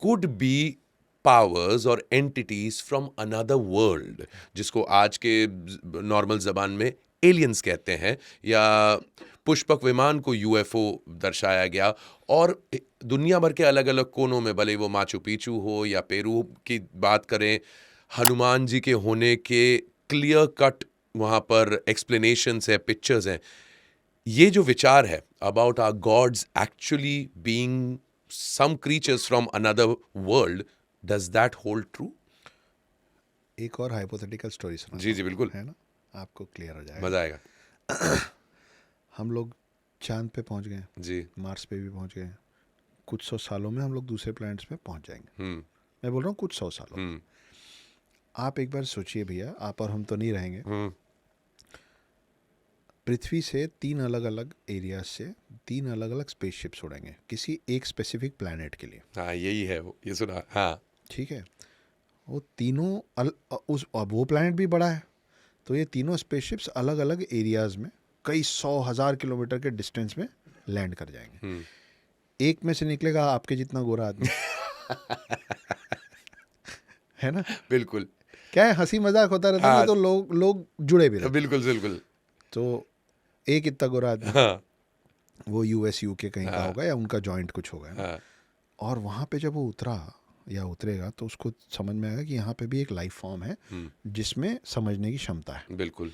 कुड बी पावर्स और एंटिटीज फ्रॉम अनदर वर्ल्ड, जिसको आज के नॉर्मल जबान में एलियंस कहते हैं, या पुष्पक विमान को यूएफओ दर्शाया गया। और दुनिया भर के अलग अलग कोनों में, भले वो माचू पिचू हो या पेरू की बात करें, हनुमान जी के होने के क्लियर कट वहाँ पर एक्सप्लेनेशंस है, पिक्चर्स हैं। ये जो विचार है about our gods actually being some creatures from another world, does that hold true? एक और हाइपोथेटिकल स्टोरी सुना, जी जी बिल्कुल, है ना, आपको क्लियर हो जाएगा। मजा आएगा। हम लोग चांद पे पहुंच गए, जी, मार्स पे भी पहुंच गए, कुछ 100 सालों में हम लोग दूसरे प्लैनेट्स पे पहुंच जाएंगे। हम्म, मैं बोल रहा हूँ कुछ 100 सालों में। हम्म, आप एक बार सोचिए भैया, आप और हम तो नहीं रहेंगे, हम्म, पृथ्वी से 3 अलग अलग एरियाज से 3 अलग अलग स्पेसशिप्स उड़ेंगे किसी एक स्पेसिफिक प्लैनेट के लिए, हाँ यही है वो, ये सुना, हाँ, ठीक है। वो तीनों अब वो प्लैनेट भी बड़ा है, तो ये तीनों स्पेसशिप्स अलग अलग एरियाज में कई 100,000 किलोमीटर के डिस्टेंस में लैंड कर जाएंगे। एक में से निकलेगा आपके जितना गोरा आदमी है ना। बिल्कुल। क्या है, हंसी मजाक होता रहता है हाँ। ना, तो लोग जुड़े भी रहते। बिल्कुल बिल्कुल। तो एक इतना गोरा आदमी, हाँ वो यूएस यूके कहीं का हाँ। होगा या उनका जॉइंट कुछ होगा, है ना? हाँ और वहाँ पे जब वो उतरा या उतरेगा तो उसको समझ में आएगा कि यहाँ पे भी एक लाइफ फॉर्म है जिसमें समझने की क्षमता है। बिल्कुल।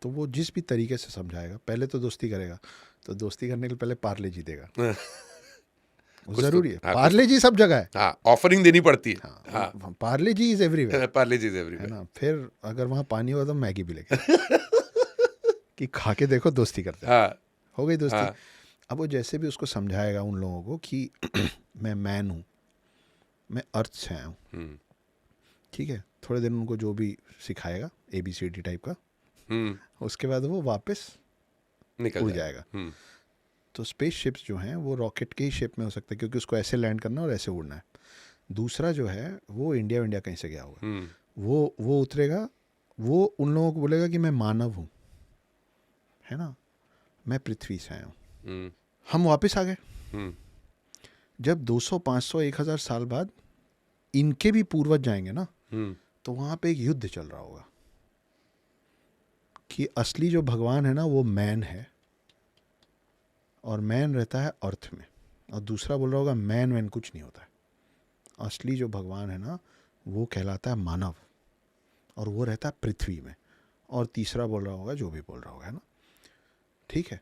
तो वो जिस भी तरीके से समझाएगा, पहले तो दोस्ती करेगा, तो दोस्ती करने के लिए पहले पार्ले जी देगा। वो जरूरी है, हाँ, पार्ले जी सब जगह है। हाँ, ऑफरिंग देनी पड़ती है। हाँ, पार्ले जी इज एवरीवेयर, पार्ले जी है एवरीवेयर। ना। फिर अगर वहाँ पानी हो तो मैगी भी लेके कि खा के देखो, दोस्ती करते हैं। हाँ हो गई दोस्ती। हाँ। अब वो जैसे भी उसको समझाएगा उन लोगों को कि मैं मैन हूँ, मैं अर्थ से आया हूँ, ठीक है, थोड़े दिन उनको जो भी सिखाएगा ABCD टाइप का, उसके बाद वो वापस निकल उड़ जाएगा। तो स्पेस शिप्स जो हैं वो रॉकेट के ही शेप में हो सकते हैं, क्योंकि उसको ऐसे लैंड करना और ऐसे उड़ना है। दूसरा जो है वो इंडिया कहीं से गया होगा, वो उतरेगा, वो उन लोगों को बोलेगा कि मैं मानव हूँ, है ना, मैं पृथ्वी से आया हूँ। हम वापस आ गए। जब 200, 500, 1000 साल बाद इनके भी पूर्वज जाएंगे ना, तो वहाँ पे एक युद्ध चल रहा होगा कि असली जो भगवान है ना वो मैन है, और मैन रहता है अर्थ में, और दूसरा बोल रहा होगा मैन वैन कुछ नहीं होता है, असली जो भगवान है ना वो कहलाता है मानव, और वो रहता है पृथ्वी में, और तीसरा बोल रहा होगा जो भी बोल रहा होगा, है ना, ठीक है।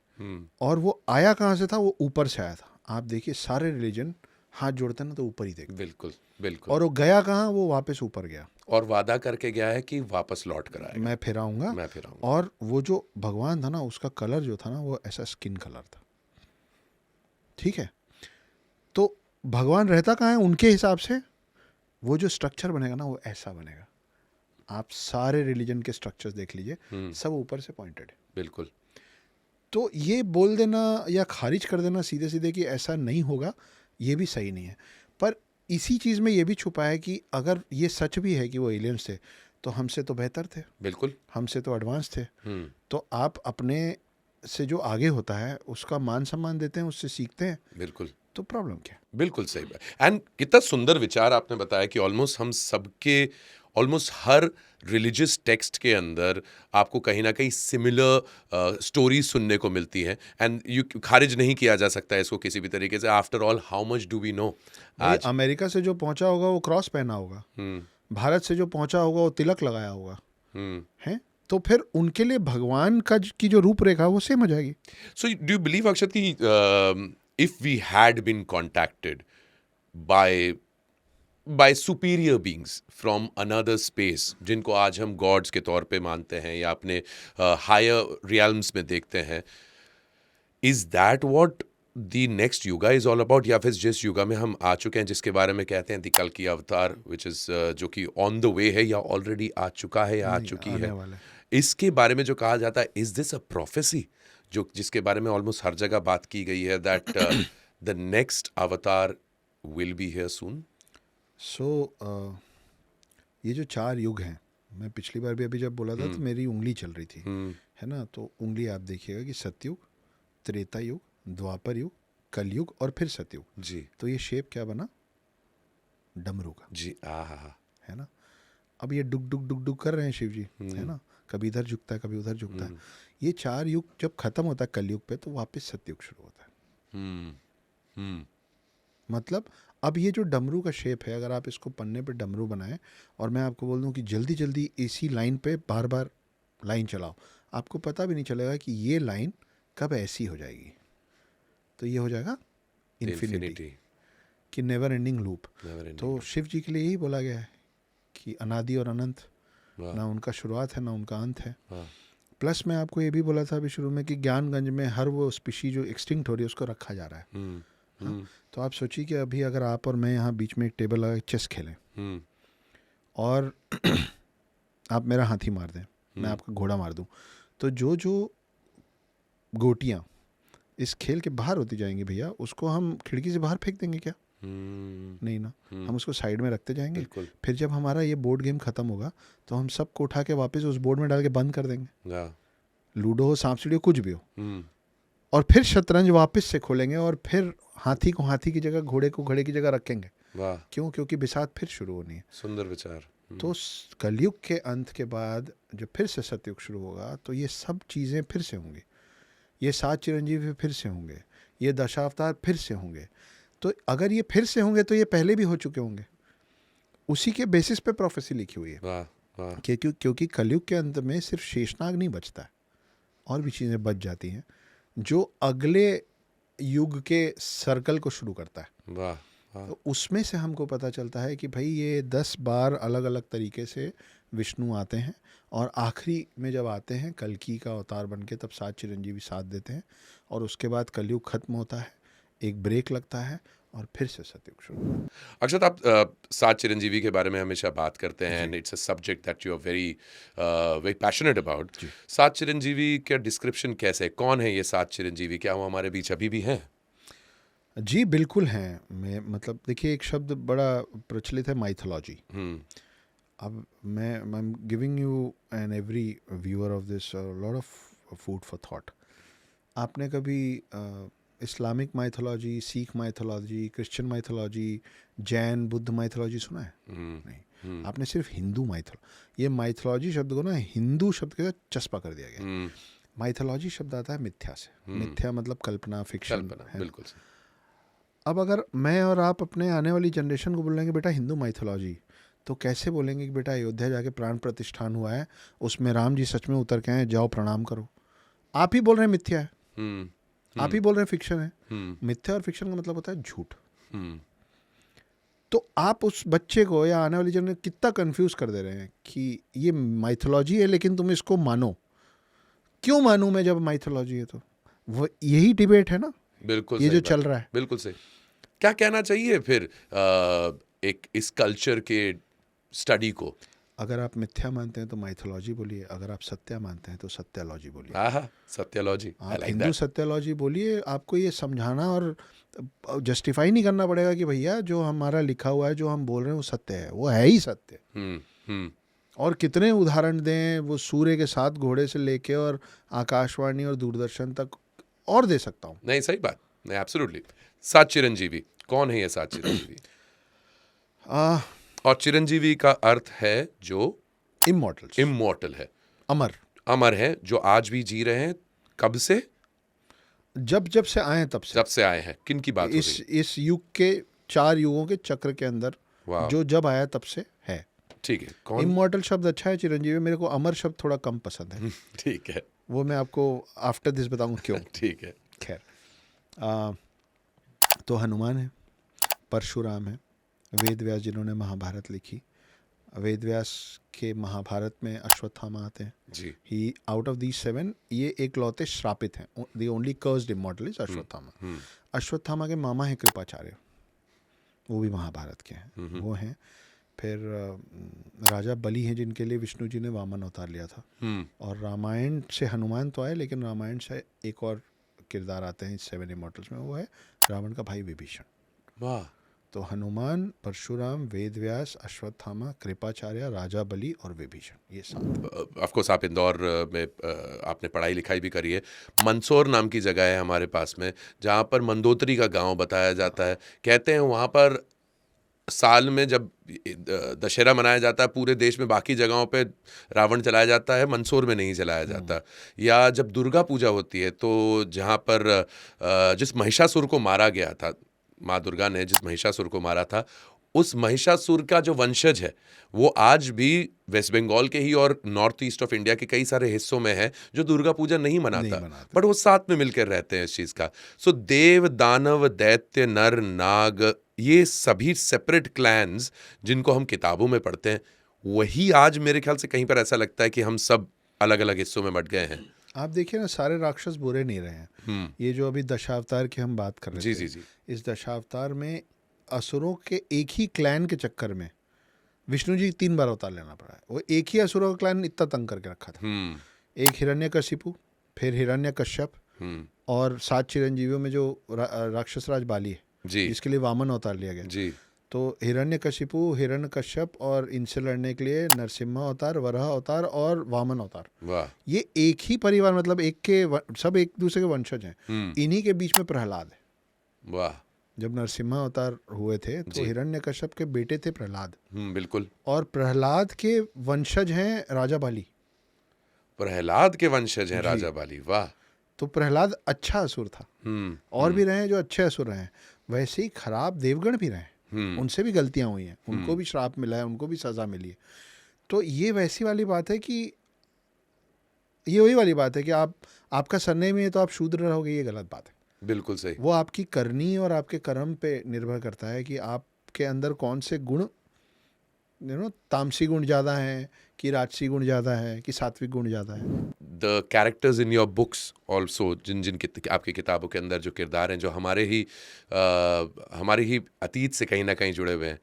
और वो आया कहाँ से था? वो ऊपर से आया था। आप देखिए सारे रिलीजन हाथ जोड़ते ना तो ऊपर ही देखते। बिल्कुल बिल्कुल। और वो गया कहाँ? वो वापस ऊपर गया, और वादा करके गया है कि वापस लौट कर आएगा, मैं फिर आऊँगा। मैं फिर आऊंगा। और वो जो भगवान था ना उसका कलर जो था ना वो ऐसा स्किन कलर था, ठीक है। तो भगवान रहता कहाँ है उनके हिसाब से? वो जो स्ट्रक्चर बनेगा ना वो ऐसा बनेगा। आप सारे रिलीजन के स्ट्रक्चर्स देख लीजिए, सब ऊपर से पॉइंटेड है। बिल्कुल। तो ये बोल देना या खारिज कर देना सीधे सीधे कि ऐसा नहीं होगा, ये भी सही नहीं है। पर इसी चीज़ में ये भी छुपा है कि अगर ये सच भी है कि वो एलियंस थे, तो हमसे तो बेहतर थे, बिल्कुल, हमसे तो एडवांस थे। तो आप अपने से जो आगे होता है उसका मान सम्मान देते हैं, उससे सीखते हैं, बिल्कुल, तो प्रॉब्लम क्या? बिल्कुल सही बात। एंड कितना सुंदर विचार आपने बताया कि ऑलमोस्ट हम सबके, ऑलमोस्ट हर रिलीजियस टेक्स्ट के अंदर आपको कहीं ना कहीं सिमिलर स्टोरीज सुनने को मिलती हैं, एंड यू खारिज नहीं किया जा सकता है इसको किसी भी तरीके से। After all how much do we know. आज अमेरिका से जो पहुंचा होगा वो क्रॉस पहना होगा, भारत से जो पहुंचा होगा वो तिलक लगाया होगा, है। तो फिर उनके लिए भगवान का की जो रूपरेखा वो सेम हो जाएगी। So do you believe Akshat कि if we had been contacted by superior beings from another space, जिनको आज हम गॉड्स के तौर पे मानते हैं या अपने हायर रियल्म्स में देखते हैं, is that what the next yuga is all about? या फिर जिस युगा में हम आ चुके हैं, जिसके बारे में कहते हैं द कल की अवतार, विच इज जो कि ऑन द वे है या ऑलरेडी आ चुका है या आ चुकी है, इसके बारे में जो कहा जाता है, इज दिस अ प्रोफेसी जो जिसके बारे में ऑलमोस्ट हर जगह बात की गई है, दैट द नेक्स्ट अवतार विल बी हियर सून? सो ये जो 4 युग हैं, मैं पिछली बार भी अभी जब बोला था तो मेरी उंगली चल रही थी, है ना। तो उंगली आप देखिएगा कि सतयुग, त्रेता युग, द्वापर युग, कलयुग और फिर सतयुग जी। तो ये शेप क्या बना? डमरू का जी। है ना। अब ये डुक डुक डुक डुक कर रहे हैं शिव जी, है ना, कभी इधर झुकता है कभी उधर झुकता है। ये 4 युग जब खत्म होता है कलयुग पे, तो वापस सतयुग शुरू होता है। मतलब अब ये जो डमरू का शेप है, अगर आप इसको पन्ने पे डमरू बनाएं और मैं आपको बोल दूं कि जल्दी जल्दी इसी लाइन पे बार बार लाइन चलाओ, आपको पता भी नहीं चलेगा कि ये लाइन कब ऐसी हो जाएगी। तो ये हो जाएगा इन्फिनिटी कि नेवर एंडिंग लूप। तो शिव जी के लिए यही बोला गया है कि अनादि और अनंत, ना उनका शुरुआत है ना उनका अंत है। प्लस मैं आपको ये भी बोला था अभी शुरू में कि ज्ञानगंज में हर वो स्पीशी जो एक्सटिंक्ट हो रही है उसको रखा जा रहा है। तो आप सोचिए कि अभी अगर आप और मैं यहाँ बीच में एक टेबल लगा चेस खेलें और आप मेरा हाथी मार दें, मैं आपका घोड़ा मार दूं, तो जो जो गोटियाँ इस खेल के बाहर होती जाएंगी भैया, उसको हम खिड़की से बाहर फेंक देंगे क्या? नहीं ना, हम उसको साइड में रखते जाएंगे। बिल्कुल। फिर जब हमारा ये बोर्ड गेम खत्म होगा तो हम सबको उठा के वापस उस बोर्ड में डाल के बंद कर देंगे, वाह। लूडो हो, सांप सीढ़ी हो, कुछ भी हो, हम्म, और फिर शतरंज वापस से खोलेंगे और फिर हाथी को हाथी की जगह, घोड़े को घोड़े की जगह रखेंगे। वाह, क्यों? क्योंकि बिसात फिर शुरू होनी है। सुंदर विचार। तो कलयुग के अंत के बाद जब फिर से सतयुग शुरू होगा तो ये सब चीज़ें फिर से होंगी, ये 7 चिरंजीवी फिर से होंगे, ये दशावतार फिर से होंगे। तो अगर ये फिर से होंगे तो ये पहले भी हो चुके होंगे, उसी के बेसिस पे प्रोफेसी लिखी हुई है। वाह वाह। क्योंकि कलयुग के अंत में सिर्फ शेषनाग नहीं बचता है, और भी चीज़ें बच जाती हैं जो अगले युग के सर्कल को शुरू करता है। वाह वाह। तो उसमें से हमको पता चलता है कि भाई ये 10 बार अलग अलग तरीके से विष्णु आते हैं, और आखिरी में जब आते हैं कल्कि का अवतार बन के, तब 7 चिरंजीवी साथ देते हैं, और उसके बाद कलयुग खत्म होता है, एक ब्रेक लगता है, और फिर से सतयुग शुरू। अक्षत, आप 7 चिरंजीवी के बारे में हमेशा बात करते हैं, and it's a subject that you are very very passionate about. 7 chiranjeevi का डिस्क्रिप्शन कैसे है? कौन है ये 7 चिरंजीवी? क्या वो हमारे बीच अभी भी हैं? जी बिल्कुल हैं। मैं मतलब देखिए, एक शब्द बड़ा प्रचलित है, माइथोलॉजी। अब मैं I am giving you and every viewer of this lot of food for thought. आपने कभी Islamic mythology, Sikh mythology, Christian mythology, Jain Buddha mythology सुना है? नहीं। आपने सिर्फ हिंदू ये माइथोलॉजी शब्द को ना हिंदू शब्द के साथ चस्पा कर दिया गया। माइथोलॉजी शब्द आता है मिथ्या से। मिथ्या मतलब कल्पना, फिक्शन है। बिल्कुल। अब अगर मैं और आप अपने आने वाली जनरेशन को बोलेंगे बेटा हिंदू माइथोलॉजी, तो कैसे बोलेंगे कि बेटा अयोध्या जाके प्राण प्रतिष्ठान हुआ है, उसमें राम जी सच में उतर के आए, जाओ प्रणाम करो। आप ही बोल रहे हैं मिथ्या है, आप ही बोल रहे हैं फिक्शन है। मिथ्या और फिक्शन का मतलब होता है झूठ। तो आप उस बच्चे को या आने वाली जनरेशन कितना कंफ्यूज कर दे रहे हैं कि ये माइथोलॉजी है लेकिन तुम इसको मानो। क्यों मानूं मैं जब माइथोलॉजी है? तो वो यही डिबेट है ना, बिल्कुल ये सही जो बात। चल रहा है। बिल्कुल सही। क्या कहना चाहिए फिर एक इस कल्चर के स्टडी को? अगर आप मिथ्या मानते हैं तो माइथोलॉजी बोलिए, अगर आप सत्या मानते हैं तो सत्यालॉजी बोलिए। आहा, सत्यालॉजी। आप हिंदू सत्यालॉजी बोलिए। आपको ये समझाना और जस्टिफाई नहीं करना पड़ेगा कि भैया जो हमारा लिखा हुआ है, जो हम बोल रहे हैं वो सत्य है, वो है ही सत्य। और कितने उदाहरण दें, वो सूर्य के 7 घोड़े से लेके और आकाशवाणी और दूरदर्शन तक और दे सकता हूँ। नहीं, सही बात। नहीं, एब्सोल्युटली। 7 चिरंजीवी कौन है? ये 7 चिरंजीवी और चिरंजीवी का अर्थ है जो इमॉर्टल है, अमर है, जो आज भी जी रहे हैं। कब से? जब से आए हैं, तब से। जब से आए हैं। किन की बात हो रही है? इस युग के 4 युगों के चक्र के अंदर जो जब आया तब से है। ठीक है। कौन? इमॉर्टल शब्द अच्छा है, चिरंजीवी। मेरे को अमर शब्द थोड़ा कम पसंद है। ठीक है, वो मैं आपको आफ्टर दिस बताऊंगा क्यों। ठीक है। खैर, तो हनुमान है, परशुराम है, वेद व्यास जिन्होंने महाभारत लिखी। वेद व्यास के महाभारत में अश्वत्थामा आते हैं जी। ही आउट ऑफ दीज 7 ये एक लौते श्रापित हैं। The only cursed immortal is Ashwatthama. Ashwatthama के मामा हैं कृपाचार्य, वो भी महाभारत के हैं। वो हैं। फिर राजा बलि हैं जिनके लिए विष्णु जी ने वामन अवतार लिया था। और रामायण से हनुमान तो आए, लेकिन रामायण से एक और किरदार आते हैं इस 7 इमॉर्टल्स में, वो है रावण का भाई विभीषण। वाह। तो हनुमान, परशुराम, वेदव्यास, अश्वत्थामा, कृपाचार्य, राजा बलि और विभीषण, ये 7। ऑफ कोर्स आप इंदौर में आपने पढ़ाई लिखाई भी करी है। मंदसौर नाम की जगह है हमारे पास में, जहाँ पर मंदोत्री का गांव बताया जाता है। कहते हैं वहाँ पर साल में जब दशहरा मनाया जाता है पूरे देश में, बाकी जगहों पे रावण जलाया जाता है, मंदसौर में नहीं जलाया जाता। या जब दुर्गा पूजा होती है तो जहाँ पर जिस महिषासुर को मारा गया था, माँ दुर्गा ने जिस महिषासुर को मारा था, उस महिषासुर का जो वंशज है वो आज भी वेस्ट बंगाल के ही और नॉर्थ ईस्ट ऑफ इंडिया के कई सारे हिस्सों में है जो दुर्गा पूजा नहीं मनाता, बट वो साथ में मिलकर रहते हैं इस चीज़ का। सो देव, दानव, दैत्य, नर, नाग, ये सभी सेपरेट क्लैन्स जिनको हम किताबों में पढ़ते हैं, वही आज मेरे ख्याल से कहीं पर ऐसा लगता है कि हम सब अलग अलग हिस्सों में बट गए हैं। आप देखिए ना, सारे राक्षस बुरे नहीं रहे हैं। ये जो अभी दशावतार की हम बात कर रहे थे, इस दशावतार में असुरों के एक ही क्लैन के चक्कर में विष्णु जी 3 बार अवतार लेना पड़ा है। वो एक ही असुरों का क्लैन इतना तंग करके रखा था। एक हिरण्यकशिपु, फिर हिरण्यकश्यप, और 7 चिरंजीवियों में जो राक्षस राज बाली है, जी जिसके लिए वामन अवतार लिया गया। जी तो हिरण्यकशिपु, हिरण्यकश्यप और इनसे लड़ने के लिए नरसिम्हा अवतार, वराह अवतार और वामन अवतार, वाह ये एक ही परिवार, मतलब सब एक दूसरे के वंशज हैं। हम्म इन्हीं के बीच में प्रहलाद है। वाह जब नरसिम्हा अवतार हुए थे तो जी। हिरण्यकश्यप के बेटे थे प्रहलाद, बिल्कुल। और प्रहलाद के वंशज हैं राजा बाली। प्रहलाद के वंशज हैं जी। राजा बाली, वाह। तो प्रहलाद अच्छा असुर था, और भी रहे हैं जो अच्छे असुर रहे हैं, वैसे ही खराब देवगण भी रहे हैं, उनसे भी गलतियां हुई हैं, उनको भी श्राप मिला है, उनको भी सजा मिली है। तो ये वैसी वाली बात है कि ये वही वाली बात है कि आपका सरनेम ही है तो आप शूद्र रहोगे, ये गलत बात है। बिल्कुल सही। वो आपकी करनी और आपके कर्म पे निर्भर करता है कि आपके अंदर कौन से गुण, तामसी गुण ज़्यादा हैं कि राजसी गुण ज़्यादा है कि सात्विक गुण ज़्यादा है। The characters in your books also, जिन आपकी किताबों के अंदर जो किरदार हैं, जो हमारे ही अतीत से कहीं ना कहीं जुड़े हुए हैं।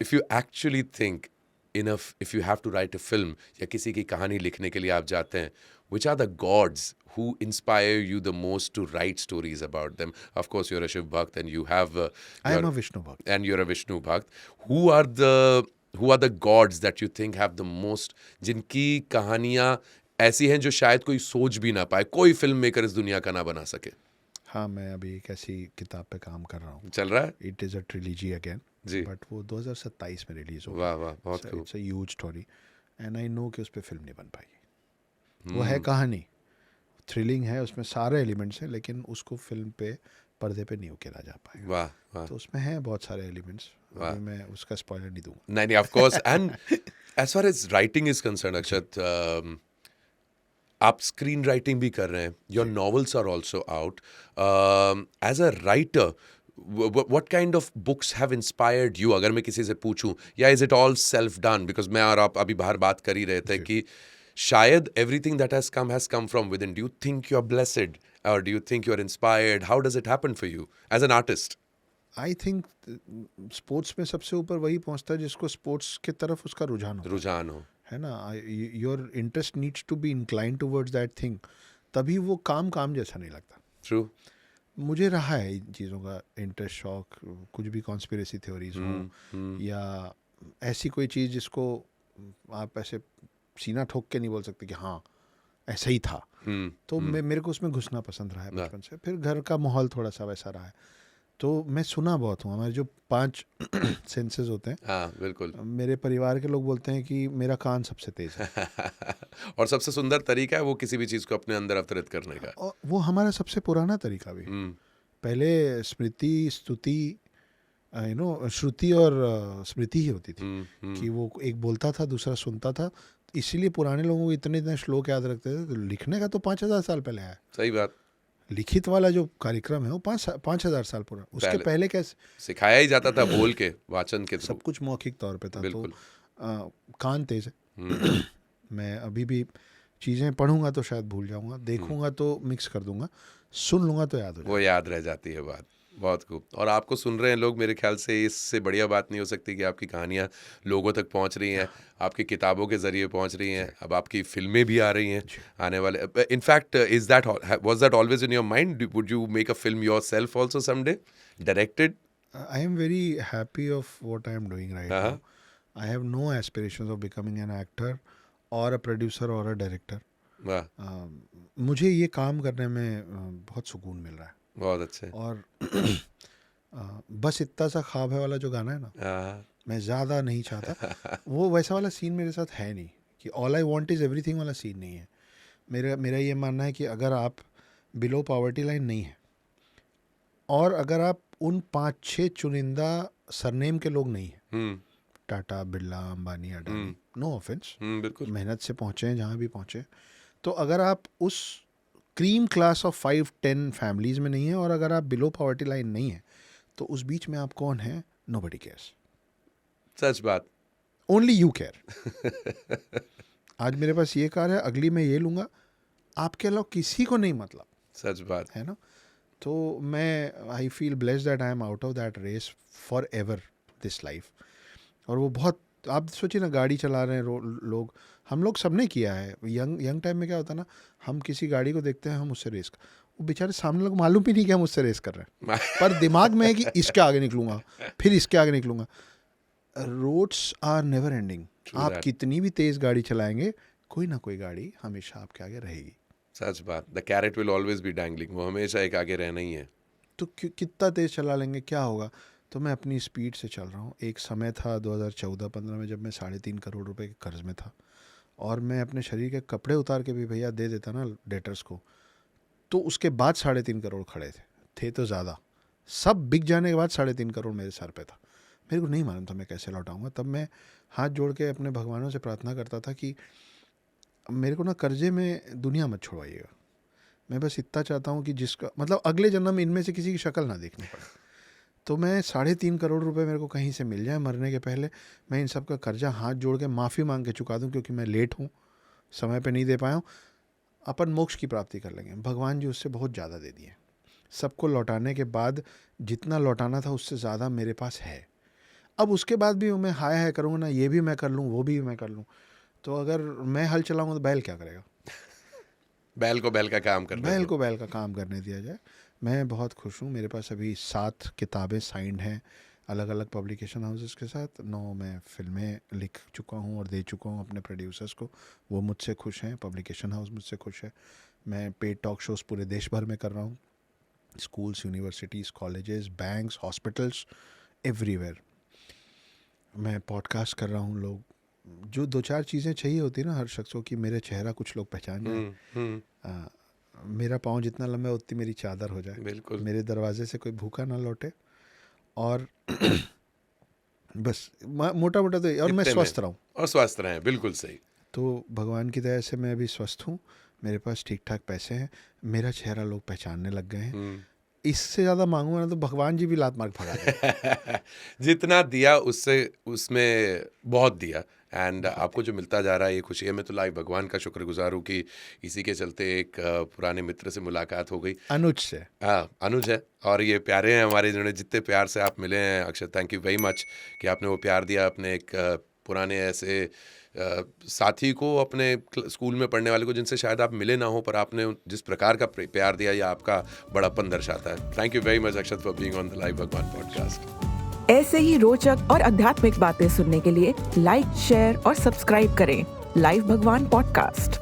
If you actually think if you have to write a film या किसी की कहानी लिखने के लिए आप जाते हैं, which are the gods who inspire you the most to write stories about them? Of course, you're a Shiv Bhakt and you have I am a Vishnu भक्त। and you're a Vishnu Bhakt. Who are the gods that you think have the most, जिनकी कहानियां ऐसी हैं जो शायद कोई सोच भी ना पाए, कोई फिल्म मेकर इस दुनिया का ना बना सके? हाँ, मैं अभी एक ऐसी किताब पे काम कर रहा हूँ। चल रहा है it is a trilogy again, जी। बट वो 2027 में रिलीज होगी। वाह वाह, बहुत खूब। It's a huge story and I know कि उस पर फिल्म नहीं बन पाएगी। वो है कहानी, थ्रिलिंग है, उसमें सारे एलिमेंट्स हैं, लेकिन उसको फिल्म पे पर्दे पे नहीं उकेरा जा पाएगा। वाह वाह। तो उसमें हैं बहुत सारे एलिमेंट्स, अभी मैं उसका स्पॉइलर नहीं दूंगा। नहीं, of course. And as far as writing is concern, Akshat, आप स्क्रीन राइटिंग भी कर रहे हैं, your novels are also out. As a writer, what kind of books have inspired you? अगर मैं किसी से पूछूं, या is it all self done? Because मैं और आप अभी बाहर बात कर ही रहे थे कि शायद everything that has come from within. Do you think you're blessed, or do you think you're inspired? How does it happen for you as an artist? I think sports में सबसे ऊपर वही पहुंचता है जिसको स्पोर्ट्स की तरफ उसका रुझान हो, रुझान हो। है ना। Your interest needs to be incline towards that thing, तभी वो काम जैसा नहीं लगता। True. मुझे रहा है इन चीज़ों का इंटरेस्ट, शौक, कुछ भी कॉन्स्पिरेसी थ्योरीज हो या ऐसी कोई चीज़ जिसको आप ऐसे सीना ठोक के नहीं बोल सकते कि हाँ ऐसा ही था। तो मेरे को उसमें घुसना पसंद रहा है बचपन से। फिर घर का माहौल थोड़ा सा वैसा रहा है, तो मैं सुना बहुत हूँ। हमारे जो 5 सेंसेस होते हैं, हाँ बिल्कुल। मेरे परिवार के लोग बोलते हैं कि मेरा कान सबसे तेज है। और सबसे सुंदर तरीका है वो किसी भी चीज को अपने अंदर अवतरित करने का। और वो हमारा सबसे पुराना तरीका भी। पहले स्मृति स्तुति, श्रुति और स्मृति ही होती थी, कि वो एक बोलता था दूसरा सुनता था। इसीलिए पुराने लोगों को इतने श्लोक याद रखते थे। तो लिखने का तो 5000 साल पहले है। सही बात। लिखित वाला जो कार्यक्रम है वो 5000 साल पुराना। उसके पहले कैसे सिखाया ही जाता था, बोल के, वाचन के थ्रू। सब कुछ मौखिक तौर पे था। बिल्कुल। तो कान तेज है। मैं अभी भी चीज़ें पढ़ूंगा तो शायद भूल जाऊंगा, देखूंगा तो मिक्स कर दूंगा, सुन लूंगा तो याद हो जाएगा। वो याद रह जाती है बात। बहुत खूब। और आपको सुन रहे हैं लोग, मेरे ख्याल से इससे बढ़िया बात नहीं हो सकती कि आपकी कहानियाँ लोगों तक पहुँच रही हैं, आपकी किताबों के जरिए पहुँच रही हैं, अब आपकी फिल्में भी आ रही हैं आने वाले। In fact was that always in your mind? Would you make a film yourself also someday, directed? I am very happy of what I am doing right now. I have no aspirations of becoming an actor और a producer और a director. मुझे ये काम करने में बहुत सुकून मिल रहा है। बहुत अच्छे। और बस इतना सा ख्वाब है वाला जो गाना है ना, मैं ज़्यादा नहीं चाहता। वो वैसा वाला सीन मेरे साथ है नहीं, कि all I want is everything वाला सीन नहीं है। मेरा ये मानना है कि अगर आप बिलो पॉवर्टी लाइन नहीं है, और अगर आप उन 5-6 चुनिंदा सरनेम के लोग नहीं हैं, टाटा, बिरला, अंबानी, अडानी, नो ऑफेंस, बिल्कुल मेहनत से पहुँचे हैं जहाँ भी पहुँचे, तो अगर आप उस क्रीम क्लास ऑफ 5-10 फैमिलीज में नहीं है, और अगर आप बिलो पॉवर्टी लाइन नहीं है, तो उस बीच में आप कौन है? Nobody cares. सच बात। Only you care. आज मेरे पास ये कार है, अगली मैं ये लूँगा, आपके अलावा किसी को नहीं मतलब। सच बात है ना। तो मैं I feel blessed that I am out of that race forever this life. और वो बहुत, आप सोचिए ना, गाड़ी चला रहे हैं लोग, हम लोग सबने किया है। यंग टाइम में क्या होता है ना, हम किसी गाड़ी को देखते हैं, हम उससे रेस, वो बेचारे सामने लोग मालूम भी नहीं कि हम उससे रेस कर रहे हैं, पर दिमाग में है कि इसके आगे निकलूंगा, फिर इसके आगे निकलूंगा। Roads are never ending. आप कितनी भी तेज गाड़ी चलाएंगे, कोई ना कोई गाड़ी हमेशा आपके आगे रहेगी। सच बात, the carat will always be dangling, वो हमेशा एक आगे रहना ही है। तो कितना तेज चला लेंगे, क्या होगा। तो मैं अपनी स्पीड से चल रहा हूँ। एक समय था 2014-15 में जब मैं 3.5 करोड़ रुपए के कर्ज में था, और मैं अपने शरीर के कपड़े उतार के भी भैया दे देता ना डेटर्स को, तो उसके बाद 3.5 करोड़ खड़े थे तो ज़्यादा, सब बिक जाने के बाद 3.5 करोड़ मेरे सर पे था। मेरे को नहीं मालूम था मैं कैसे लौटाऊंगा। तब मैं हाथ जोड़ के अपने भगवानों से प्रार्थना करता था कि मेरे को ना कर्जे में दुनिया मत छोड़वाइएगा, मैं बस इतना चाहता हूँ कि जिसका मतलब अगले जन्म में इनमें से किसी की शक्ल ना देखनी पड़े। तो मैं 3.5 करोड़ रुपए मेरे को कहीं से मिल जाए मरने के पहले, मैं इन सब का कर्जा हाथ जोड़ के माफ़ी मांग के चुका दूं, क्योंकि मैं लेट हूँ, समय पे नहीं दे पाया हूँ। अपन मोक्ष की प्राप्ति कर लेंगे। भगवान जी उससे बहुत ज़्यादा दे दिए। सबको लौटाने के बाद जितना लौटाना था उससे ज़्यादा मेरे पास है। अब उसके बाद भी मैं हाय हाय करूँगा ना, ये भी मैं कर लूँ, वो भी मैं कर लूँ। तो अगर मैं हल चलाऊँगा तो बैल क्या करेगा? बैल को बैल का काम करने बैल दो। को बैल का काम करने दिया जाए। मैं बहुत खुश हूँ। मेरे पास अभी 7 किताबें साइंड हैं अलग अलग पब्लिकेशन हाउसेस के साथ। 9 मैं फिल्में लिख चुका हूँ और दे चुका हूँ अपने प्रोड्यूसर्स को, वो मुझसे खुश हैं, पब्लिकेशन हाउस मुझसे खुश है। मैं पेड टॉक शोज़ पूरे देश भर में कर रहा हूँ, schools, universities, colleges, banks, hospitals, everywhere. मैं पॉडकास्ट कर रहा हूँ। लोग जो 2-4 चीज़ें चाहिए होती है ना हर शख्स को, कि मेरे चेहरा कुछ लोग पहचान जाए, मेरा पाँव जितना लंबा है उतनी मेरी चादर हो जाए, बिल्कुल। मेरे दरवाजे से कोई भूखा ना लौटे, और बस मोटा मोटा तो, और मैं स्वस्थ रहूं। और स्वस्थ रहें, बिल्कुल सही। तो भगवान की दया से मैं अभी स्वस्थ हूँ, मेरे पास ठीक ठाक पैसे हैं, मेरा चेहरा लोग पहचानने लग गए हैं। इससे ज़्यादा मांगूंगा ना तो भगवान जी भी लात मार भगा देंगे। जितना दिया उससे उसमें बहुत दिया, एंड आपको जो मिलता जा रहा है ये खुशी है। मैं तो लाइव भगवान का शुक्रगुजार हूँ कि इसी के चलते एक पुराने मित्र से मुलाकात हो गई, अनुज से। हाँ, अनुज है, और ये प्यारे हैं हमारे, जिन्होंने जितने प्यार से आप मिले हैं अक्षत, थैंक यू वेरी मच कि आपने वो प्यार दिया अपने एक पुराने ऐसे साथी को, अपने स्कूल में पढ़ने वाले को, जिनसे शायद आप मिले ना हो, पर आपने जिस प्रकार का प्यार दिया ये आपका बड़ापन दर्शाता है। Thank you very much Akshat for being on the live भगवान पॉडकास्ट। ऐसे ही रोचक और आध्यात्मिक बातें सुनने के लिए लाइक, शेयर और सब्सक्राइब करें लाइव भगवान पॉडकास्ट।